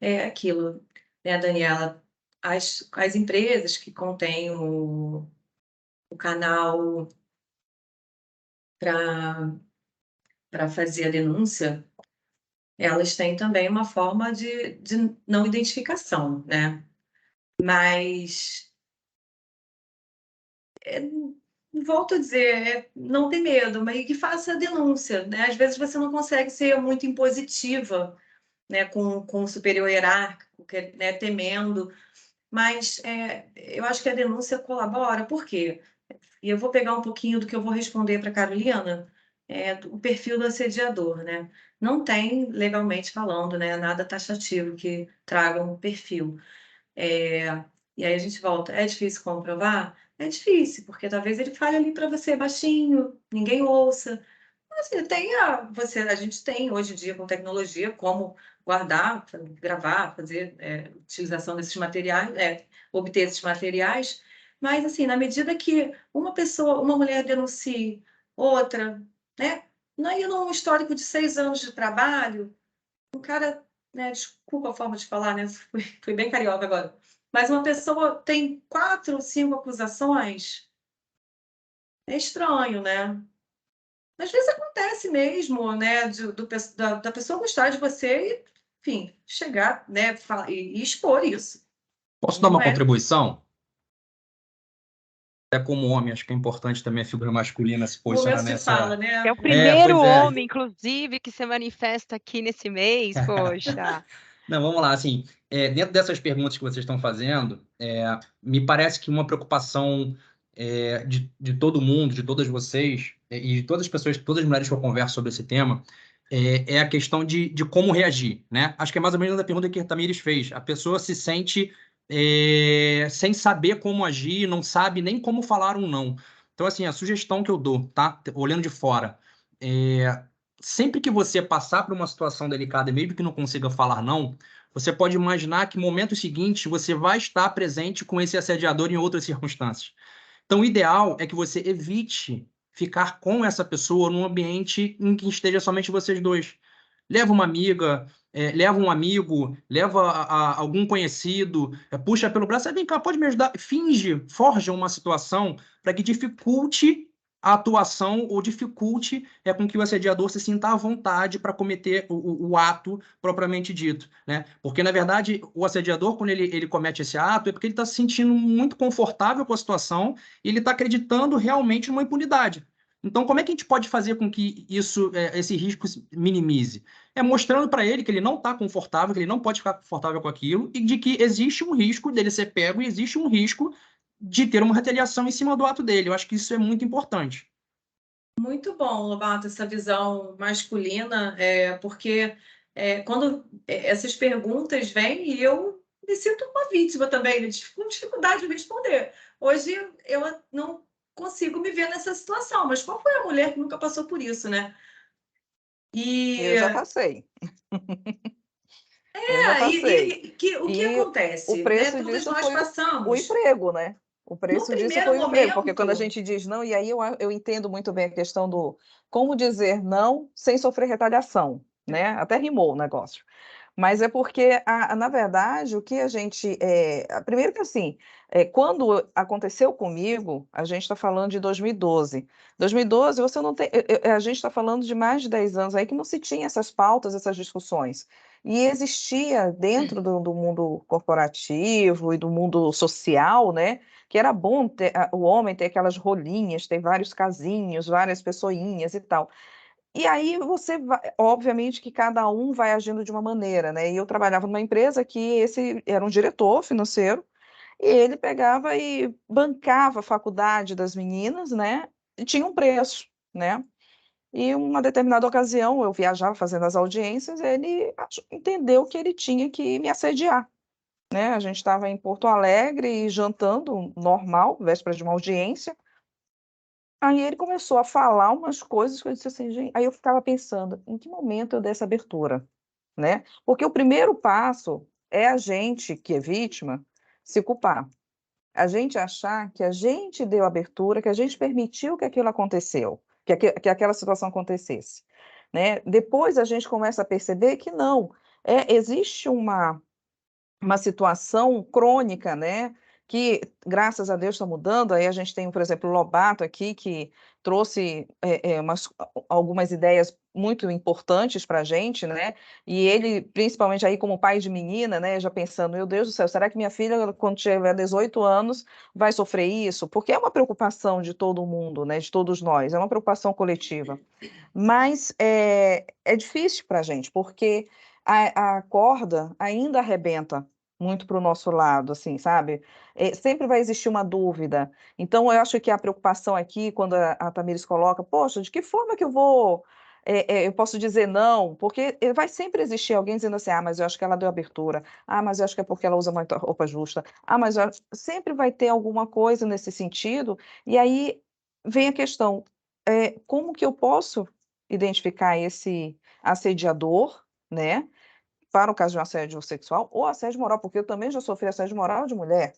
é aquilo, né, Daniela, as empresas que contêm o canal para fazer a denúncia, elas têm também uma forma de não identificação, né? Mas, volto a dizer, não ter medo, mas que faça a denúncia, né? Às vezes você não consegue ser muito impositiva, né, com o superior hierárquico, né, temendo, mas eu acho que a denúncia colabora, por quê? E eu vou pegar um pouquinho do que eu vou responder para a Carolina, o perfil do assediador, né? Não tem, legalmente falando, né, nada taxativo que traga um perfil. E aí a gente volta, é difícil comprovar? É difícil, porque talvez ele fale ali para você baixinho, ninguém ouça. Mas assim, a gente tem hoje em dia com tecnologia como guardar, gravar, fazer utilização desses materiais, obter esses materiais, mas assim, na medida que uma mulher denuncie outra, né? Aí num histórico de 6 anos de trabalho, um cara, né, desculpa a forma de falar, né? Fui bem carioca agora. Mas uma pessoa tem 4 ou 5 acusações, é estranho, né? Às vezes acontece mesmo, né, da pessoa gostar de você e, enfim, chegar, né, e expor isso. Posso dar Não uma é? contribuição? Até como homem, acho que é importante também a figura masculina se posicionar Momentos de fala, nessa. né? É o primeiro Pois é. homem, inclusive, que se manifesta aqui nesse mês, poxa. Não, vamos lá, assim, dentro dessas perguntas que vocês estão fazendo, me parece que uma preocupação de todo mundo, de todas vocês, e de todas as pessoas, todas as mulheres que eu converso sobre esse tema, é a questão de como reagir, né? Acho que é mais ou menos a pergunta que a Tamires fez. A pessoa se sente sem saber como agir, não sabe nem como falar um não. Então, assim, a sugestão que eu dou, tá? Olhando de fora, sempre que você passar por uma situação delicada, e mesmo que não consiga falar não, você pode imaginar que momentos seguintes você vai estar presente com esse assediador em outras circunstâncias. Então, o ideal é que você evite ficar com essa pessoa num ambiente em que esteja somente vocês dois. Leva uma amiga, leva um amigo, leva algum conhecido, puxa pelo braço, vem cá, pode me ajudar? Finge, forja uma situação para que dificulte a atuação ou dificulte com que o assediador se sinta à vontade para cometer o ato propriamente dito, né? Porque, na verdade, o assediador, quando ele comete esse ato, é porque ele está se sentindo muito confortável com a situação e ele está acreditando realmente numa impunidade. Então, como é que a gente pode fazer com que esse risco se minimize? É mostrando para ele que ele não está confortável, que ele não pode ficar confortável com aquilo e de que existe um risco dele ser pego e existe um risco de ter uma retaliação em cima do ato dele. Eu acho que isso é muito importante. Muito bom, Lobato, essa visão masculina, porque quando essas perguntas vêm e eu me sinto uma vítima também, né, com dificuldade de responder. Hoje eu não consigo me ver nessa situação, mas qual foi a mulher que nunca passou por isso, né? E, Eu já passei. Eu já é, passei. o que E o acontece, né? preço Todas disso nós foi o passamos. emprego, né? O No preço disso primeiro foi o emprego, porque quando a momento, gente diz não, e aí eu entendo muito bem a questão do como dizer não sem sofrer retaliação, né? Até rimou o negócio. Mas é porque, na verdade, o que a gente. Primeiro que assim, quando aconteceu comigo, a gente está falando de 2012. 2012, você não tem. A gente está falando de mais de 10 anos aí que não se tinha essas pautas, essas discussões. E existia dentro do mundo corporativo e do mundo social, né? Que era bom o homem ter aquelas rolinhas, ter vários casinhos, várias pessoinhas e tal. E aí você vai, obviamente que cada um vai agindo de uma maneira, né? E eu trabalhava numa empresa que esse era um diretor financeiro, e ele pegava e bancava a faculdade das meninas, né? E tinha um preço, né? E uma determinada ocasião, eu viajava fazendo as audiências, ele entendeu que ele tinha que me assediar. né? A gente estava em Porto Alegre e jantando normal, véspera de uma audiência. Aí ele começou a falar umas coisas que eu disse assim, gente. Aí eu ficava pensando, em que momento eu dei essa abertura, né? Porque o primeiro passo é a gente, que é vítima, se culpar. A gente achar que a gente deu abertura, que a gente permitiu que aquilo aconteceu, que aquela situação acontecesse, né? Depois a gente começa a perceber que não, existe uma situação crônica, né? Que, graças a Deus, está mudando. Aí a gente tem, por exemplo, o Lobato aqui, que trouxe algumas ideias muito importantes para a gente, né? E ele, principalmente aí como pai de menina, né? Já pensando, meu Deus do céu, será que minha filha, quando tiver 18 anos, vai sofrer isso? Porque é uma preocupação de todo mundo, né? De todos nós, é uma preocupação coletiva. Mas é difícil para a gente, porque a corda ainda arrebenta muito para o nosso lado, assim, sabe? Sempre vai existir uma dúvida. Então, eu acho que a preocupação aqui, quando a Tamires coloca, poxa, de que forma que eu vou, eu posso dizer não? Porque vai sempre existir alguém dizendo assim, ah, mas eu acho que ela deu abertura, ah, mas eu acho que é porque ela usa muita roupa justa, ah, mas sempre vai ter alguma coisa nesse sentido, e aí vem a questão, como que eu posso identificar esse assediador, né? Para o caso de um assédio sexual ou assédio moral, porque eu também já sofri assédio moral de mulher,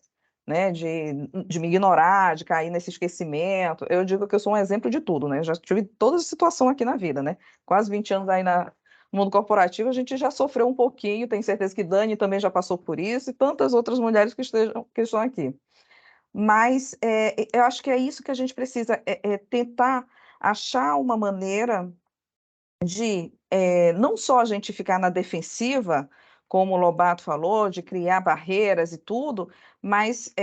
né? De me ignorar, de cair nesse esquecimento. Eu digo que eu sou um exemplo de tudo, né? Eu já tive toda essa situação aqui na vida, né? Quase 20 anos aí no mundo corporativo, a gente já sofreu um pouquinho, tenho certeza que Dani também já passou por isso, e tantas outras mulheres que estão aqui. Mas eu acho que é isso que a gente precisa, tentar achar uma maneira de não só a gente ficar na defensiva, como o Lobato falou, de criar barreiras e tudo, mas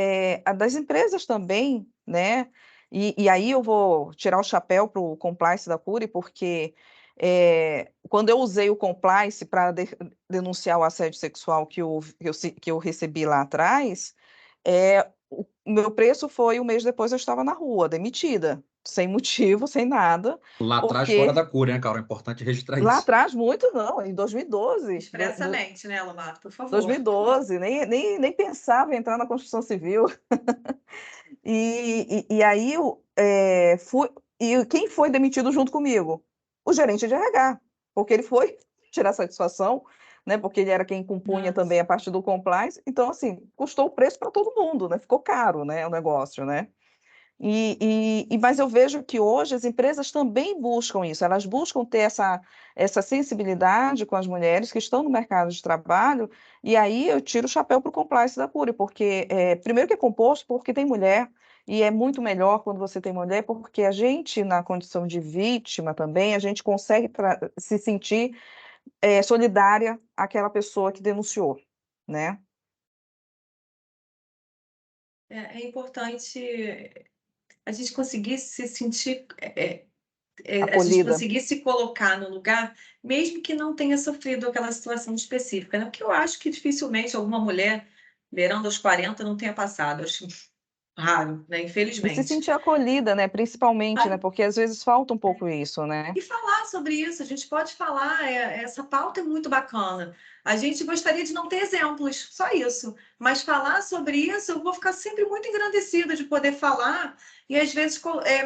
a das empresas também, né? E aí eu vou tirar o chapéu para o compliance da Cury, porque quando eu usei o compliance para denunciar o assédio sexual que eu recebi lá atrás, o meu preço foi, um mês depois eu estava na rua, demitida, sem motivo, sem nada, Lá atrás, fora porque da cura, né, Carol? É importante registrar lá isso. atrás, muito não, em 2012. Expressamente, né, Lobato? Por favor. 2012, nem pensava em entrar na construção civil. E aí e quem foi demitido junto comigo? O gerente de RH, porque ele foi tirar satisfação, né? Porque ele era quem compunha também a parte do compliance. Então, assim, custou o preço para todo mundo, né? Ficou caro, né, o negócio, né? Mas eu vejo que hoje as empresas também buscam isso, elas buscam ter essa sensibilidade com as mulheres que estão no mercado de trabalho, e aí eu tiro o chapéu para o compliance da Cury, porque, primeiro que é composto porque tem mulher, e é muito melhor quando você tem mulher, porque a gente, na condição de vítima também, a gente consegue se sentir solidária àquela pessoa que denunciou, né? É importante a gente conseguir se sentir, a gente Acolhida. conseguir se colocar no lugar, mesmo que não tenha sofrido aquela situação específica, né? Porque eu acho que dificilmente alguma mulher, beirando aos 40, não tenha passado. Acho raro, né? E se Infelizmente. sentir acolhida, né? Principalmente, né? Porque às vezes falta um pouco isso, né? E falar sobre isso, a gente pode falar, essa pauta é muito bacana. A gente gostaria de não ter exemplos, só isso. Mas falar sobre isso, eu vou ficar sempre muito engrandecida de poder falar e, às vezes,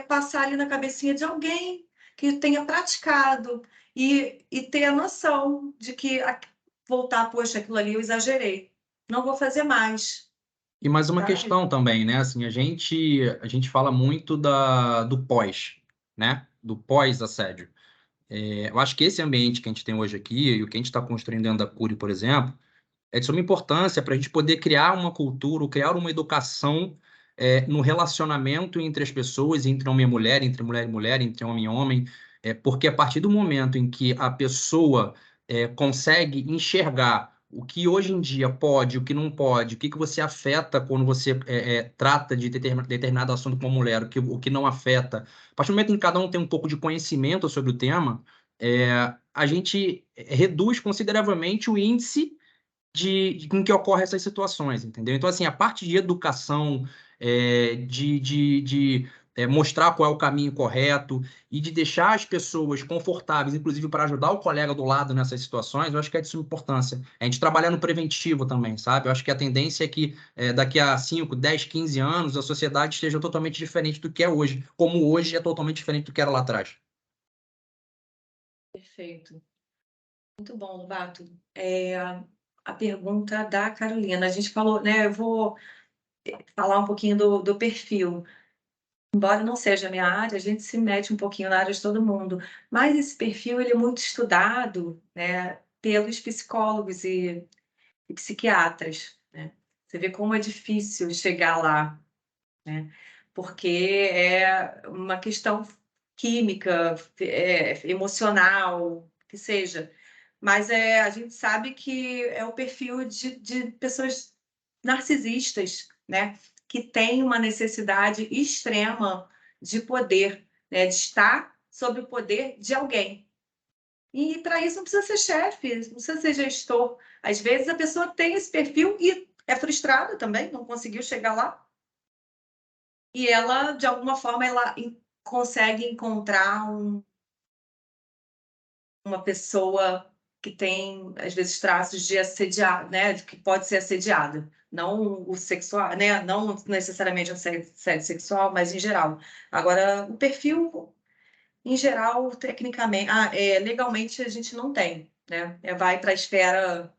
passar ali na cabecinha de alguém que tenha praticado e ter a noção de que voltar, poxa, aquilo ali eu exagerei. Não vou fazer mais. E mais uma Tá? questão também, né? Assim, a gente fala muito do pós, né? Do pós-assédio. Eu acho que esse ambiente que a gente tem hoje aqui e o que a gente está construindo dentro da Cury, por exemplo, é de suma importância para a gente poder criar uma cultura, criar uma educação no relacionamento entre as pessoas, entre homem e mulher, entre mulher e mulher, entre homem e homem, porque a partir do momento em que a pessoa consegue enxergar o que hoje em dia pode, o que não pode, o que você afeta quando você trata de determinado assunto com uma mulher, o que não afeta, a partir do momento em que cada um tem um pouco de conhecimento sobre o tema, a gente reduz consideravelmente o índice em que ocorrem essas situações, entendeu? Então, assim, a parte de educação, de mostrar qual é o caminho correto e de deixar as pessoas confortáveis, inclusive para ajudar o colega do lado nessas situações, eu acho que é de suma importância. A gente trabalhar no preventivo também, sabe? Eu acho que a tendência é que daqui a 5, 10, 15 anos a sociedade esteja totalmente diferente do que é hoje, como hoje é totalmente diferente do que era lá atrás. Perfeito. Muito bom, Lobato. A pergunta da Carolina. A gente falou, né? Eu vou falar um pouquinho do perfil. Embora não seja a minha área, a gente se mete um pouquinho na área de todo mundo. Mas esse perfil ele é muito estudado, né, pelos psicólogos e psiquiatras, né? Você vê como é difícil chegar lá, né? Porque é uma questão química, emocional, que seja. Mas a gente sabe que é o perfil de pessoas narcisistas, né? Que tem uma necessidade extrema de poder, né? De estar sob o poder de alguém. E para isso não precisa ser chefe, não precisa ser gestor. Às vezes a pessoa tem esse perfil e é frustrada também, não conseguiu chegar lá. E ela, de alguma forma, ela consegue encontrar uma pessoa que tem, às vezes, traços de assediar, né? Que pode ser assediada. Não o sexual, né? Não necessariamente o assédio sexual, mas em geral. Agora, o perfil, em geral, tecnicamente, legalmente a gente não tem, né? Vai para a esfera.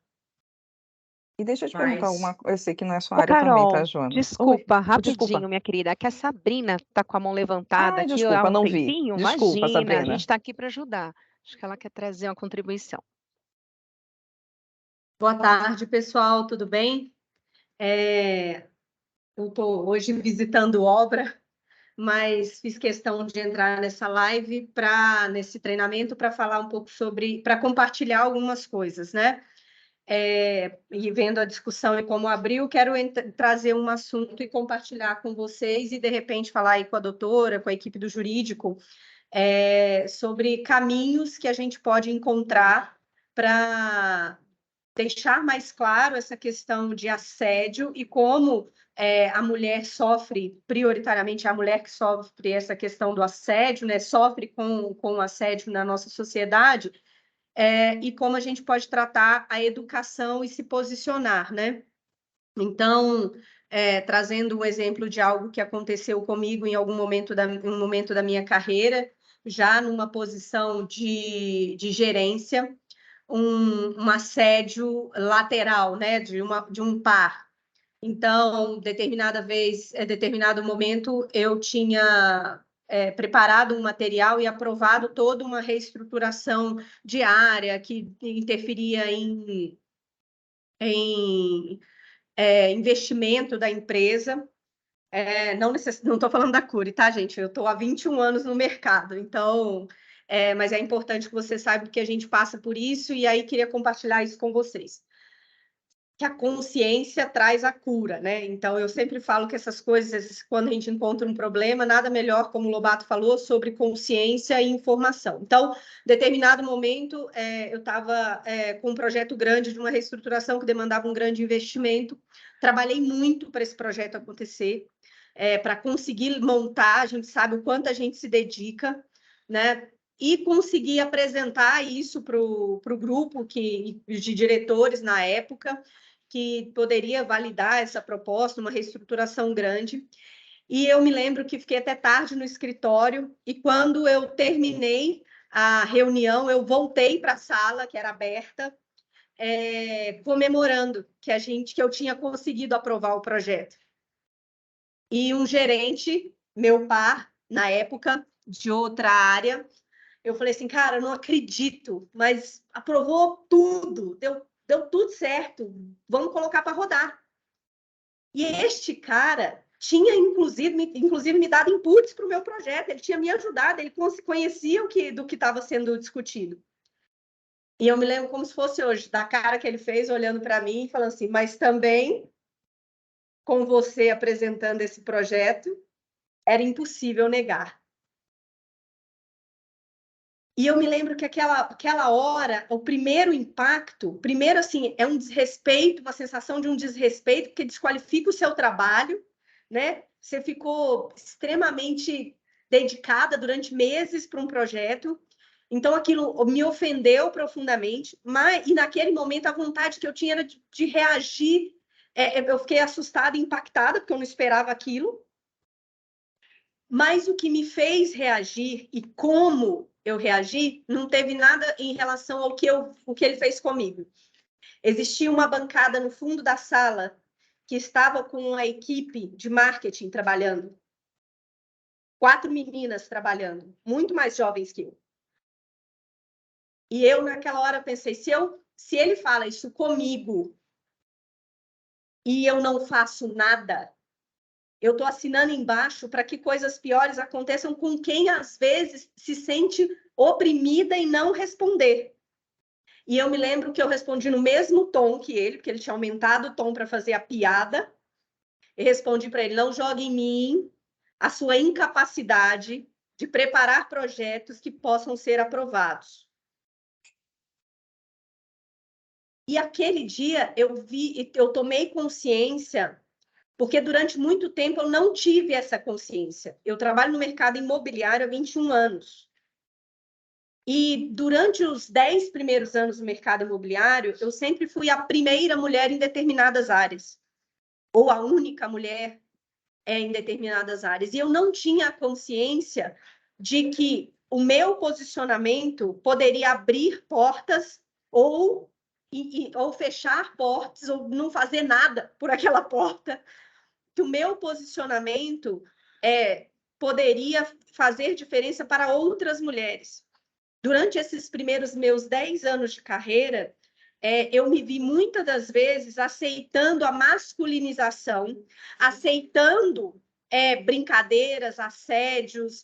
E deixa eu te perguntar Mas, eu sei que não é sua Ô, área também, tá, Carol, Joana? Oi, desculpa, desculpa. rapidinho, minha querida, que a Sabrina está com a mão levantada Ai, aqui há desculpa, um não vi. tempinho. Desculpa, Imagina, a gente Sabrina. está aqui para ajudar. Acho que ela quer trazer uma contribuição. Boa tarde, pessoal, tudo bem? Eu estou hoje visitando obra, mas fiz questão de entrar nessa live, nesse treinamento, para falar um pouco para compartilhar algumas coisas, né? E vendo a discussão e como abriu, quero trazer um assunto e compartilhar com vocês e, de repente, falar aí com a doutora, com a equipe do jurídico, sobre caminhos que a gente pode encontrar para deixar mais claro essa questão de assédio e como a mulher sofre, prioritariamente a mulher que sofre essa questão do assédio, né, sofre com o assédio na nossa sociedade, e como a gente pode tratar a educação e se posicionar, né? Então, trazendo um exemplo de algo que aconteceu comigo em algum momento um momento da minha carreira, já numa posição de gerência, um assédio lateral, né, de um par. Então, determinado momento, eu tinha preparado um material e aprovado toda uma reestruturação diária que interferia em investimento da empresa. Não estou falando da Cury, tá, gente? Eu estou há 21 anos no mercado, então... mas é importante que você saiba que a gente passa por isso, e aí queria compartilhar isso com vocês. Que a consciência traz a cura, né? Então, eu sempre falo que essas coisas, quando a gente encontra um problema, nada melhor, como o Lobato falou, sobre consciência e informação. Então, em determinado momento, eu estava com um projeto grande de uma reestruturação que demandava um grande investimento. Trabalhei muito para esse projeto acontecer, para conseguir montar, a gente sabe o quanto a gente se dedica, né? E conseguir apresentar isso para o grupo de diretores na época, que poderia validar essa proposta, uma reestruturação grande. E eu me lembro que fiquei até tarde no escritório, e quando eu terminei a reunião, eu voltei para a sala, que era aberta, comemorando que eu tinha conseguido aprovar o projeto. E um gerente, meu par, na época, de outra área, eu falei assim, cara, eu não acredito, mas aprovou tudo, deu tudo certo, vamos colocar para rodar. E este cara tinha, inclusive me dado inputs para o meu projeto, ele tinha me ajudado, ele conhecia do que estava sendo discutido. E eu me lembro como se fosse hoje, da cara que ele fez, olhando para mim e falando assim, mas também, com você apresentando esse projeto, era impossível negar. E eu me lembro que aquela hora, o primeiro impacto, primeiro assim, é um desrespeito, uma sensação de um desrespeito, porque desqualifica o seu trabalho, né? você ficou extremamente dedicada durante meses para um projeto, então aquilo me ofendeu profundamente, e naquele momento a vontade que eu tinha era de reagir, eu fiquei assustada e impactada, porque eu não esperava aquilo, mas o que me fez reagir e como eu reagi não teve nada em relação ao que ele fez comigo. Existia uma bancada no fundo da sala que estava com a equipe de marketing trabalhando. 4 meninas trabalhando, muito mais jovens que eu. E eu, naquela hora, pensei, se ele fala isso comigo e eu não faço nada, eu estou assinando embaixo para que coisas piores aconteçam com quem, às vezes, se sente oprimida em não responder. E eu me lembro que eu respondi no mesmo tom que ele, porque ele tinha aumentado o tom para fazer a piada. E respondi para ele, não jogue em mim a sua incapacidade de preparar projetos que possam ser aprovados. E aquele dia eu tomei consciência, porque durante muito tempo eu não tive essa consciência. Eu trabalho no mercado imobiliário há 21 anos. E durante os 10 primeiros anos no mercado imobiliário, eu sempre fui a primeira mulher em determinadas áreas, ou a única mulher em determinadas áreas. E eu não tinha a consciência de que o meu posicionamento poderia abrir portas ou fechar portas, ou não fazer nada por aquela porta, que o meu posicionamento poderia fazer diferença para outras mulheres. Durante esses primeiros meus 10 anos de carreira, eu me vi muitas das vezes aceitando a masculinização, aceitando brincadeiras, assédios,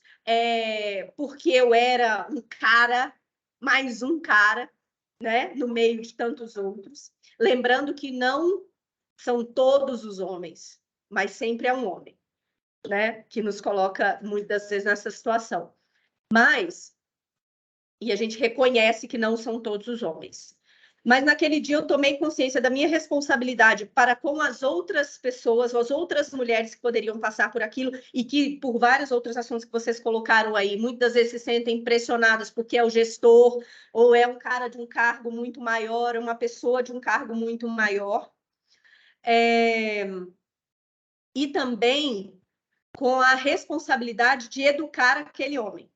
porque eu era um cara, mais um cara, né, no meio de tantos outros. Lembrando que não são todos os homens, mas sempre é um homem, né, que nos coloca muitas vezes nessa situação. E a gente reconhece que não são todos os homens. Mas naquele dia eu tomei consciência da minha responsabilidade para com as outras pessoas, as outras mulheres que poderiam passar por aquilo e que, por vários outros assuntos que vocês colocaram aí, muitas vezes se sentem pressionadas porque é o gestor ou é um cara de um cargo muito maior, uma pessoa de um cargo muito maior. E também com a responsabilidade de educar aquele homem.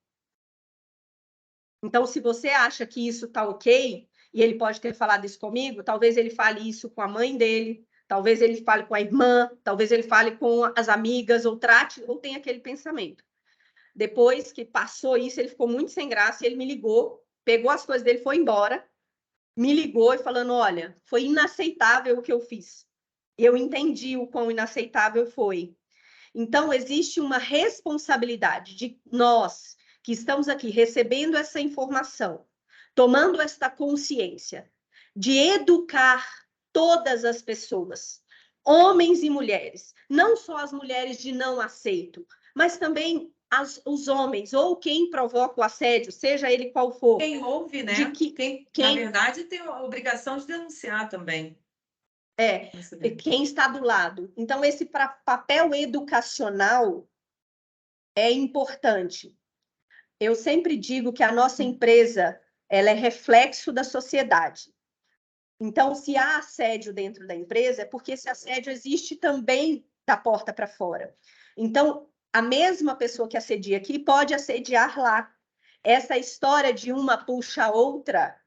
Então, se você acha que isso está ok, e ele pode ter falado isso comigo, talvez ele fale isso com a mãe dele, talvez ele fale com a irmã, talvez ele fale com as amigas, ou tenha aquele pensamento. Depois que passou isso, ele ficou muito sem graça, e ele me ligou, pegou as coisas dele, foi embora, me ligou e falando, olha, foi inaceitável o que eu fiz. Eu entendi o quão inaceitável foi. Então, existe uma responsabilidade de nós, que estamos aqui recebendo essa informação, tomando esta consciência de educar todas as pessoas, homens e mulheres, não só as mulheres de não aceito, mas também os homens, ou quem provoca o assédio, seja ele qual for. Quem ouve, né? Quem na verdade, tem a obrigação de denunciar também. Quem está do lado. Então, esse papel educacional é importante. Eu sempre digo que a nossa empresa ela é reflexo da sociedade. Então, se há assédio dentro da empresa, é porque esse assédio existe também da porta para fora. Então, a mesma pessoa que assedia aqui pode assediar lá. Essa história de uma puxa a outra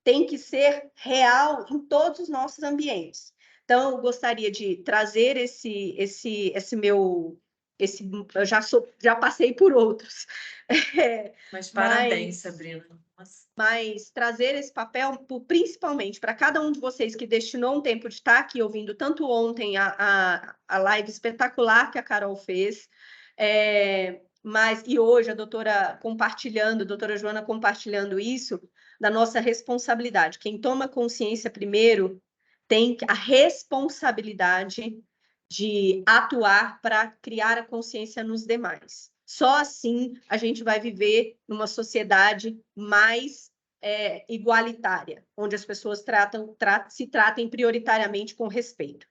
tem que ser real em todos os nossos ambientes. Então, eu gostaria de trazer esse meu... eu já passei por outros. Mas parabéns, Sabrina. Mas trazer esse papel, principalmente para cada um de vocês que destinou um tempo de estar aqui ouvindo, tanto ontem a live espetacular que a Carol fez, e hoje a doutora Joana compartilhando isso, da nossa responsabilidade. Quem toma consciência primeiro tem a responsabilidade de atuar para criar a consciência nos demais. Só assim a gente vai viver numa sociedade mais igualitária, onde as pessoas se tratem prioritariamente com respeito.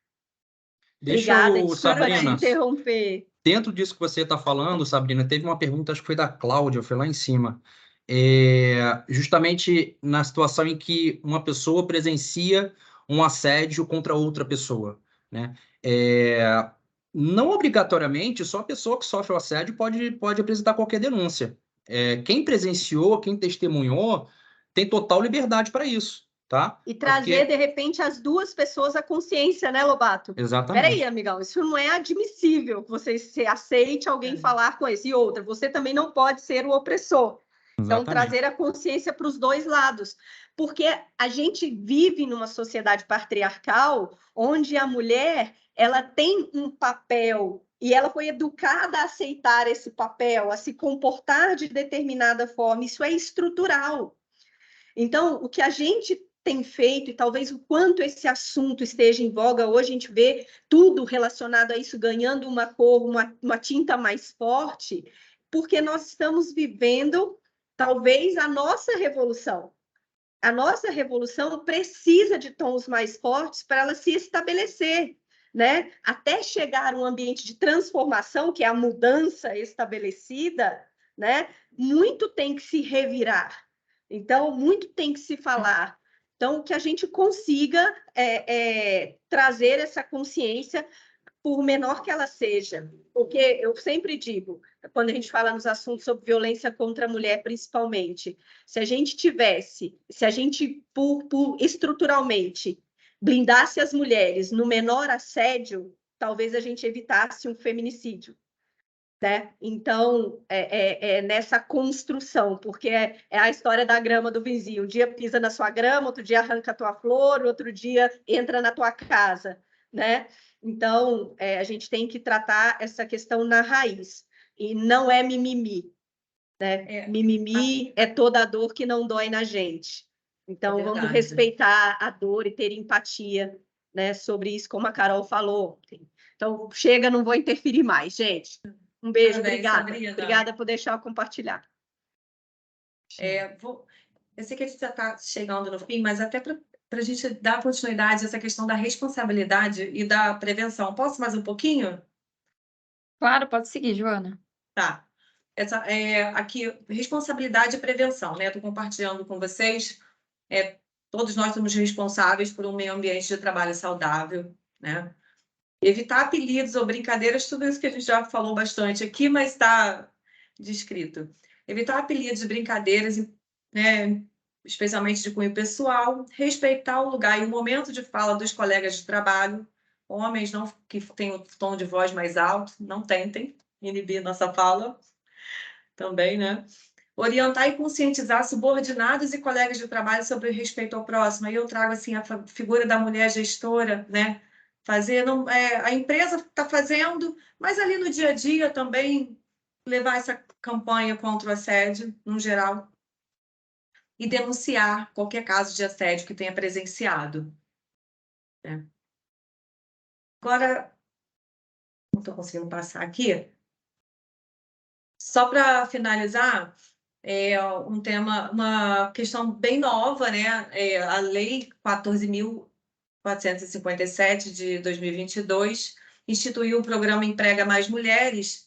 Deixa Obrigada, eu, desculpa te Sabrina, interromper. dentro disso que você está falando, Sabrina, teve uma pergunta, acho que foi da Cláudia, foi lá em cima. Justamente na situação em que uma pessoa presencia um assédio contra outra pessoa, né? Não obrigatoriamente, só a pessoa que sofre o assédio pode apresentar qualquer denúncia. Quem presenciou, quem testemunhou, tem total liberdade para isso, tá? E trazer, de repente, as duas pessoas à consciência, né, Lobato? Exatamente. Peraí, amigão, isso não é admissível que você aceite alguém falar com isso. E outra, você também não pode ser o opressor. Então, trazer a consciência para os dois lados. Porque a gente vive numa sociedade patriarcal onde a mulher ela tem um papel e ela foi educada a aceitar esse papel, a se comportar de determinada forma. Isso é estrutural. Então, o que a gente tem feito, e talvez o quanto esse assunto esteja em voga hoje, a gente vê tudo relacionado a isso ganhando uma cor, uma tinta mais forte, porque nós estamos vivendo, talvez, a nossa revolução. A nossa revolução precisa de tons mais fortes para ela se estabelecer, né? Até chegar a um ambiente de transformação, que é a mudança estabelecida, né? Muito tem que se revirar. Então, muito tem que se falar. Então, que a gente consiga trazer essa consciência, por menor que ela seja. Porque eu sempre digo, quando a gente fala nos assuntos sobre violência contra a mulher, principalmente, se a gente estruturalmente, blindasse as mulheres no menor assédio, talvez a gente evitasse um feminicídio. Né? Então, nessa construção, porque é a história da grama do vizinho. Um dia pisa na sua grama, outro dia arranca a tua flor, outro dia entra na tua casa, né? Então, a gente tem que tratar essa questão na raiz. E não é mimimi, né? Mimimi é toda a dor que não dói na gente. Então, vamos respeitar a dor e ter empatia, né, sobre isso, como a Carol falou. Então, chega, não vou interferir mais, gente. Um beijo, obrigada. Sabrina. Obrigada por deixar eu compartilhar. Eu sei que a gente já está chegando no fim, mas até para a gente dar continuidade a essa questão da responsabilidade e da prevenção. Posso mais um pouquinho? Claro, pode seguir, Joana. Tá. Aqui, responsabilidade e prevenção, né? Estou compartilhando com vocês. Todos nós somos responsáveis por um meio ambiente de trabalho saudável, né? Evitar apelidos ou brincadeiras, tudo isso que a gente já falou bastante aqui, mas está descrito. Evitar apelidos e brincadeiras, né, especialmente de cunho pessoal. Respeitar o lugar e o momento de fala dos colegas de trabalho. Homens não, que têm o tom de voz mais alto, não tentem inibir nossa fala. Também, né? Orientar e conscientizar subordinados e colegas de trabalho sobre o respeito ao próximo. Aí eu trago assim, a figura da mulher gestora, né? A empresa está fazendo, mas ali no dia a dia também levar essa campanha contra o assédio, no geral, e denunciar qualquer caso de assédio que tenha presenciado. Né? Agora, não estou conseguindo passar aqui. Só para finalizar, uma questão bem nova, né? A Lei 14.457 de 2022 instituiu o programa Emprega Mais Mulheres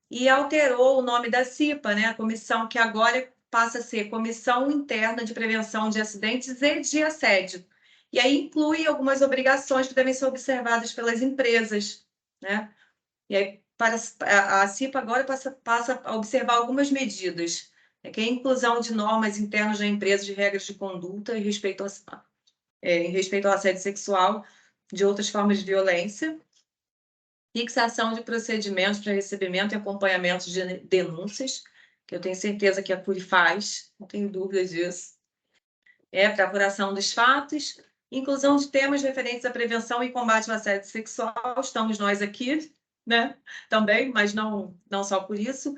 e alterou o nome da CIPA, né? A comissão que agora passa a ser Comissão Interna de Prevenção de Acidentes e de Assédio. E aí inclui algumas obrigações que devem ser observadas pelas empresas, né? E aí a CIPA agora passa a observar algumas medidas, que é a inclusão de normas internas da empresa de regras de conduta em respeito ao assédio sexual, de outras formas de violência, fixação de procedimentos para recebimento e acompanhamento de denúncias, que eu tenho certeza que a CURI faz, não tenho dúvidas disso, para apuração dos fatos, inclusão de temas referentes à prevenção e combate ao assédio sexual, estamos nós aqui, né? Também, mas não só por isso.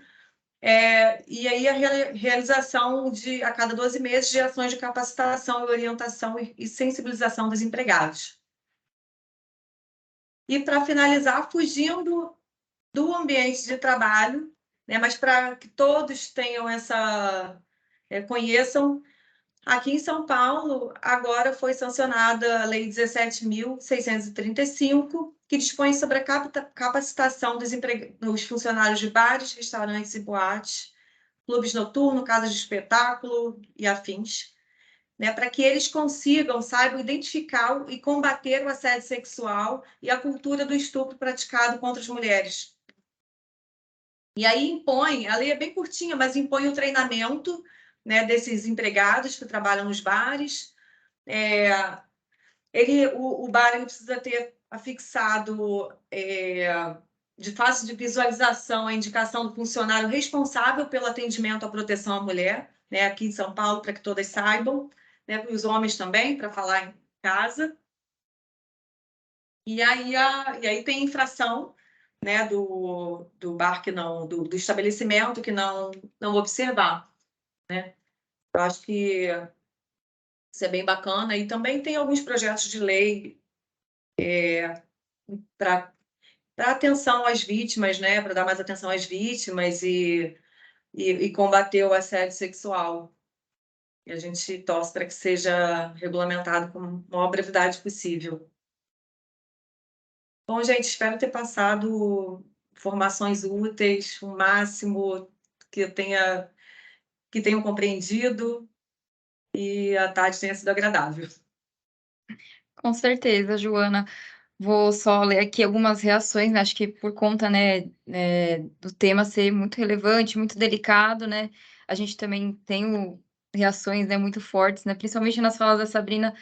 E aí a realização a cada 12 meses de ações de capacitação e orientação e sensibilização dos empregados. E para finalizar, fugindo do ambiente de trabalho, né, mas para que todos tenham conheçam Aqui em São Paulo, agora foi sancionada a Lei 17.635, que dispõe sobre a capacitação dos funcionários de bares, restaurantes e boates, clubes noturnos, casas de espetáculo e afins, né, para que eles saibam identificar e combater o assédio sexual e a cultura do estupro praticado contra as mulheres. E aí a lei é bem curtinha, mas impõe o treinamento, né, desses empregados que trabalham nos bares. O bar ele precisa ter afixado de fase de visualização a indicação do funcionário responsável pelo atendimento à proteção à mulher, né, aqui em São Paulo, para que todas saibam, né, e os homens também, para falar em casa. E aí tem infração, né, do bar que não, do estabelecimento que não observar, né? Eu acho que isso é bem bacana. E também tem alguns projetos de lei para atenção às vítimas, né? Para dar mais atenção às vítimas e combater o assédio sexual. E a gente torce para que seja regulamentado com a maior brevidade possível. Bom, gente, espero ter passado informações úteis, o máximo que tenham compreendido e a tarde tenha sido agradável. Com certeza, Joana. Vou só ler aqui algumas reações, né? Acho que por conta, né, do tema ser muito relevante, muito delicado, né? A gente também tem reações, né, muito fortes, né? Principalmente nas falas da Sabrina,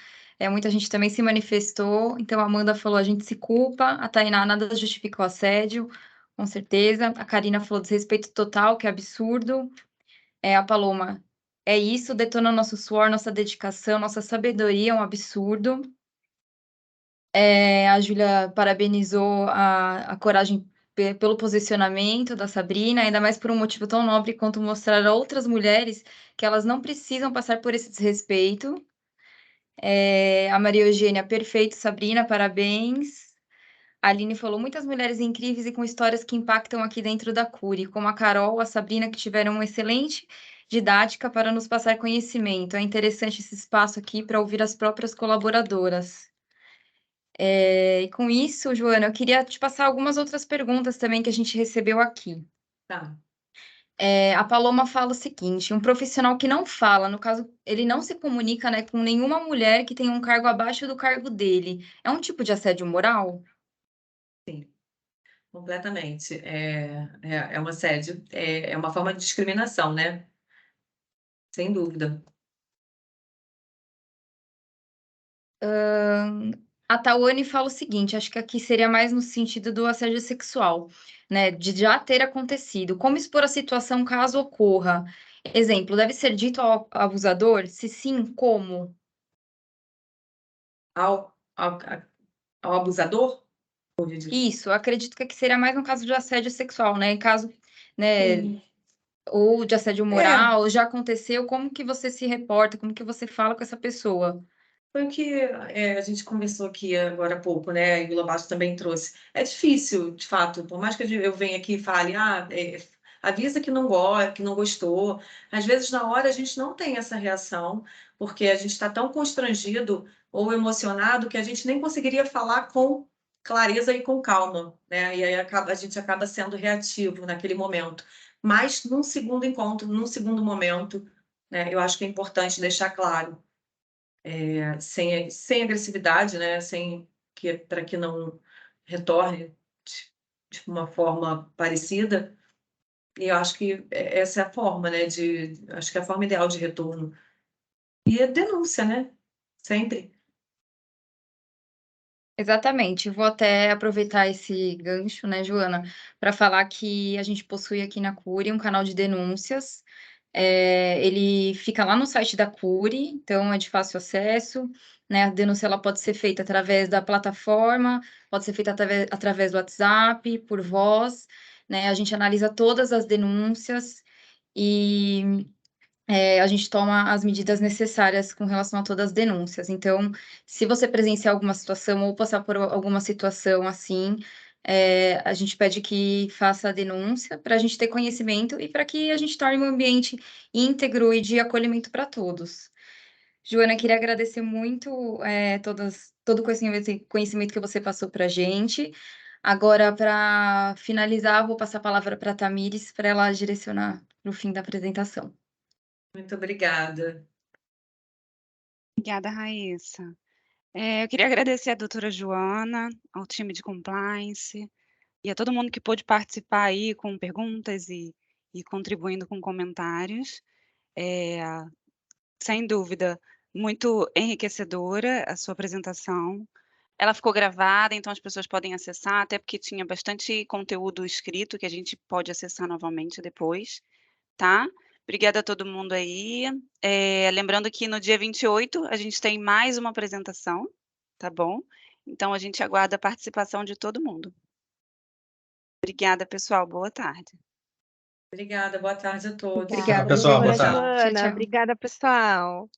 muita gente também se manifestou. Então, a Amanda falou, a gente se culpa. A Tainá, nada justifica o assédio, com certeza. A Karina falou, desrespeito total, que absurdo. A Paloma, é isso, detona nosso suor, nossa dedicação, nossa sabedoria, é um absurdo. A Júlia parabenizou a coragem pelo posicionamento da Sabrina, ainda mais por um motivo tão nobre quanto mostrar a outras mulheres que elas não precisam passar por esse desrespeito. A Maria Eugênia, perfeito, Sabrina, parabéns. A Aline falou, muitas mulheres incríveis e com histórias que impactam aqui dentro da Cure, como a Carol, a Sabrina, que tiveram uma excelente didática para nos passar conhecimento. É interessante esse espaço aqui para ouvir as próprias colaboradoras. E com isso, Joana, eu queria te passar algumas outras perguntas também que a gente recebeu aqui. Tá. A Paloma fala o seguinte, um profissional que não fala, no caso, ele não se comunica, né, com nenhuma mulher que tenha um cargo abaixo do cargo dele, é um tipo de assédio moral? Sim, completamente. É um assédio, é uma forma de discriminação, né? Sem dúvida. A Tawane fala o seguinte, acho que aqui seria mais no sentido do assédio sexual, né, de já ter acontecido. Como expor a situação caso ocorra? Exemplo, deve ser dito ao abusador? Se sim, como? Ao abusador? Isso, eu acredito que aqui seria mais no caso de assédio sexual, né? Em caso, né, Sim. ou de assédio moral, já aconteceu, como que você se reporta, como que você fala com essa pessoa? Foi o que a gente conversou aqui agora há pouco, né? E o Lobato também trouxe. É difícil, de fato, por mais que eu venha aqui e fale, avisa que não gosta, que não gostou. Às vezes, na hora, a gente não tem essa reação, porque a gente está tão constrangido ou emocionado que a gente nem conseguiria falar com clareza e com calma, né? E aí a gente acaba sendo reativo naquele momento. Mas num segundo encontro, num segundo momento, né? Eu acho que é importante deixar claro sem agressividade, né? Para que não retorne de uma forma parecida. E eu acho que essa é a forma, né? Acho que é a forma ideal de retorno. E a denúncia, né? Sempre. Exatamente, vou até aproveitar esse gancho, né, Joana, para falar que a gente possui aqui na Cure um canal de denúncias. Ele fica lá no site da Cure, então é de fácil acesso, né? A denúncia ela pode ser feita através da plataforma, pode ser feita através do WhatsApp, por voz, né? A gente analisa todas as denúncias e a gente toma as medidas necessárias com relação a todas as denúncias. Então, se você presenciar alguma situação ou passar por alguma situação assim, a gente pede que faça a denúncia para a gente ter conhecimento e para que a gente torne um ambiente íntegro e de acolhimento para todos. Joana, queria agradecer muito todo o conhecimento que você passou para a gente. Agora, para finalizar, vou passar a palavra para a Tamires, para ela direcionar para o fim da apresentação. Muito obrigada. Obrigada, Raíssa. Eu queria agradecer à doutora Joana, ao time de compliance e a todo mundo que pôde participar aí com perguntas e contribuindo com comentários. Sem dúvida, muito enriquecedora a sua apresentação. Ela ficou gravada, então as pessoas podem acessar, até porque tinha bastante conteúdo escrito que a gente pode acessar novamente depois, tá? Obrigada a todo mundo aí. Lembrando que no dia 28 a gente tem mais uma apresentação, tá bom? Então a gente aguarda a participação de todo mundo. Obrigada, pessoal. Boa tarde. Obrigada, boa tarde a todos. Obrigada, Pessoal, boa Joana. tarde. Joana. Tchau, tchau. Obrigada, pessoal.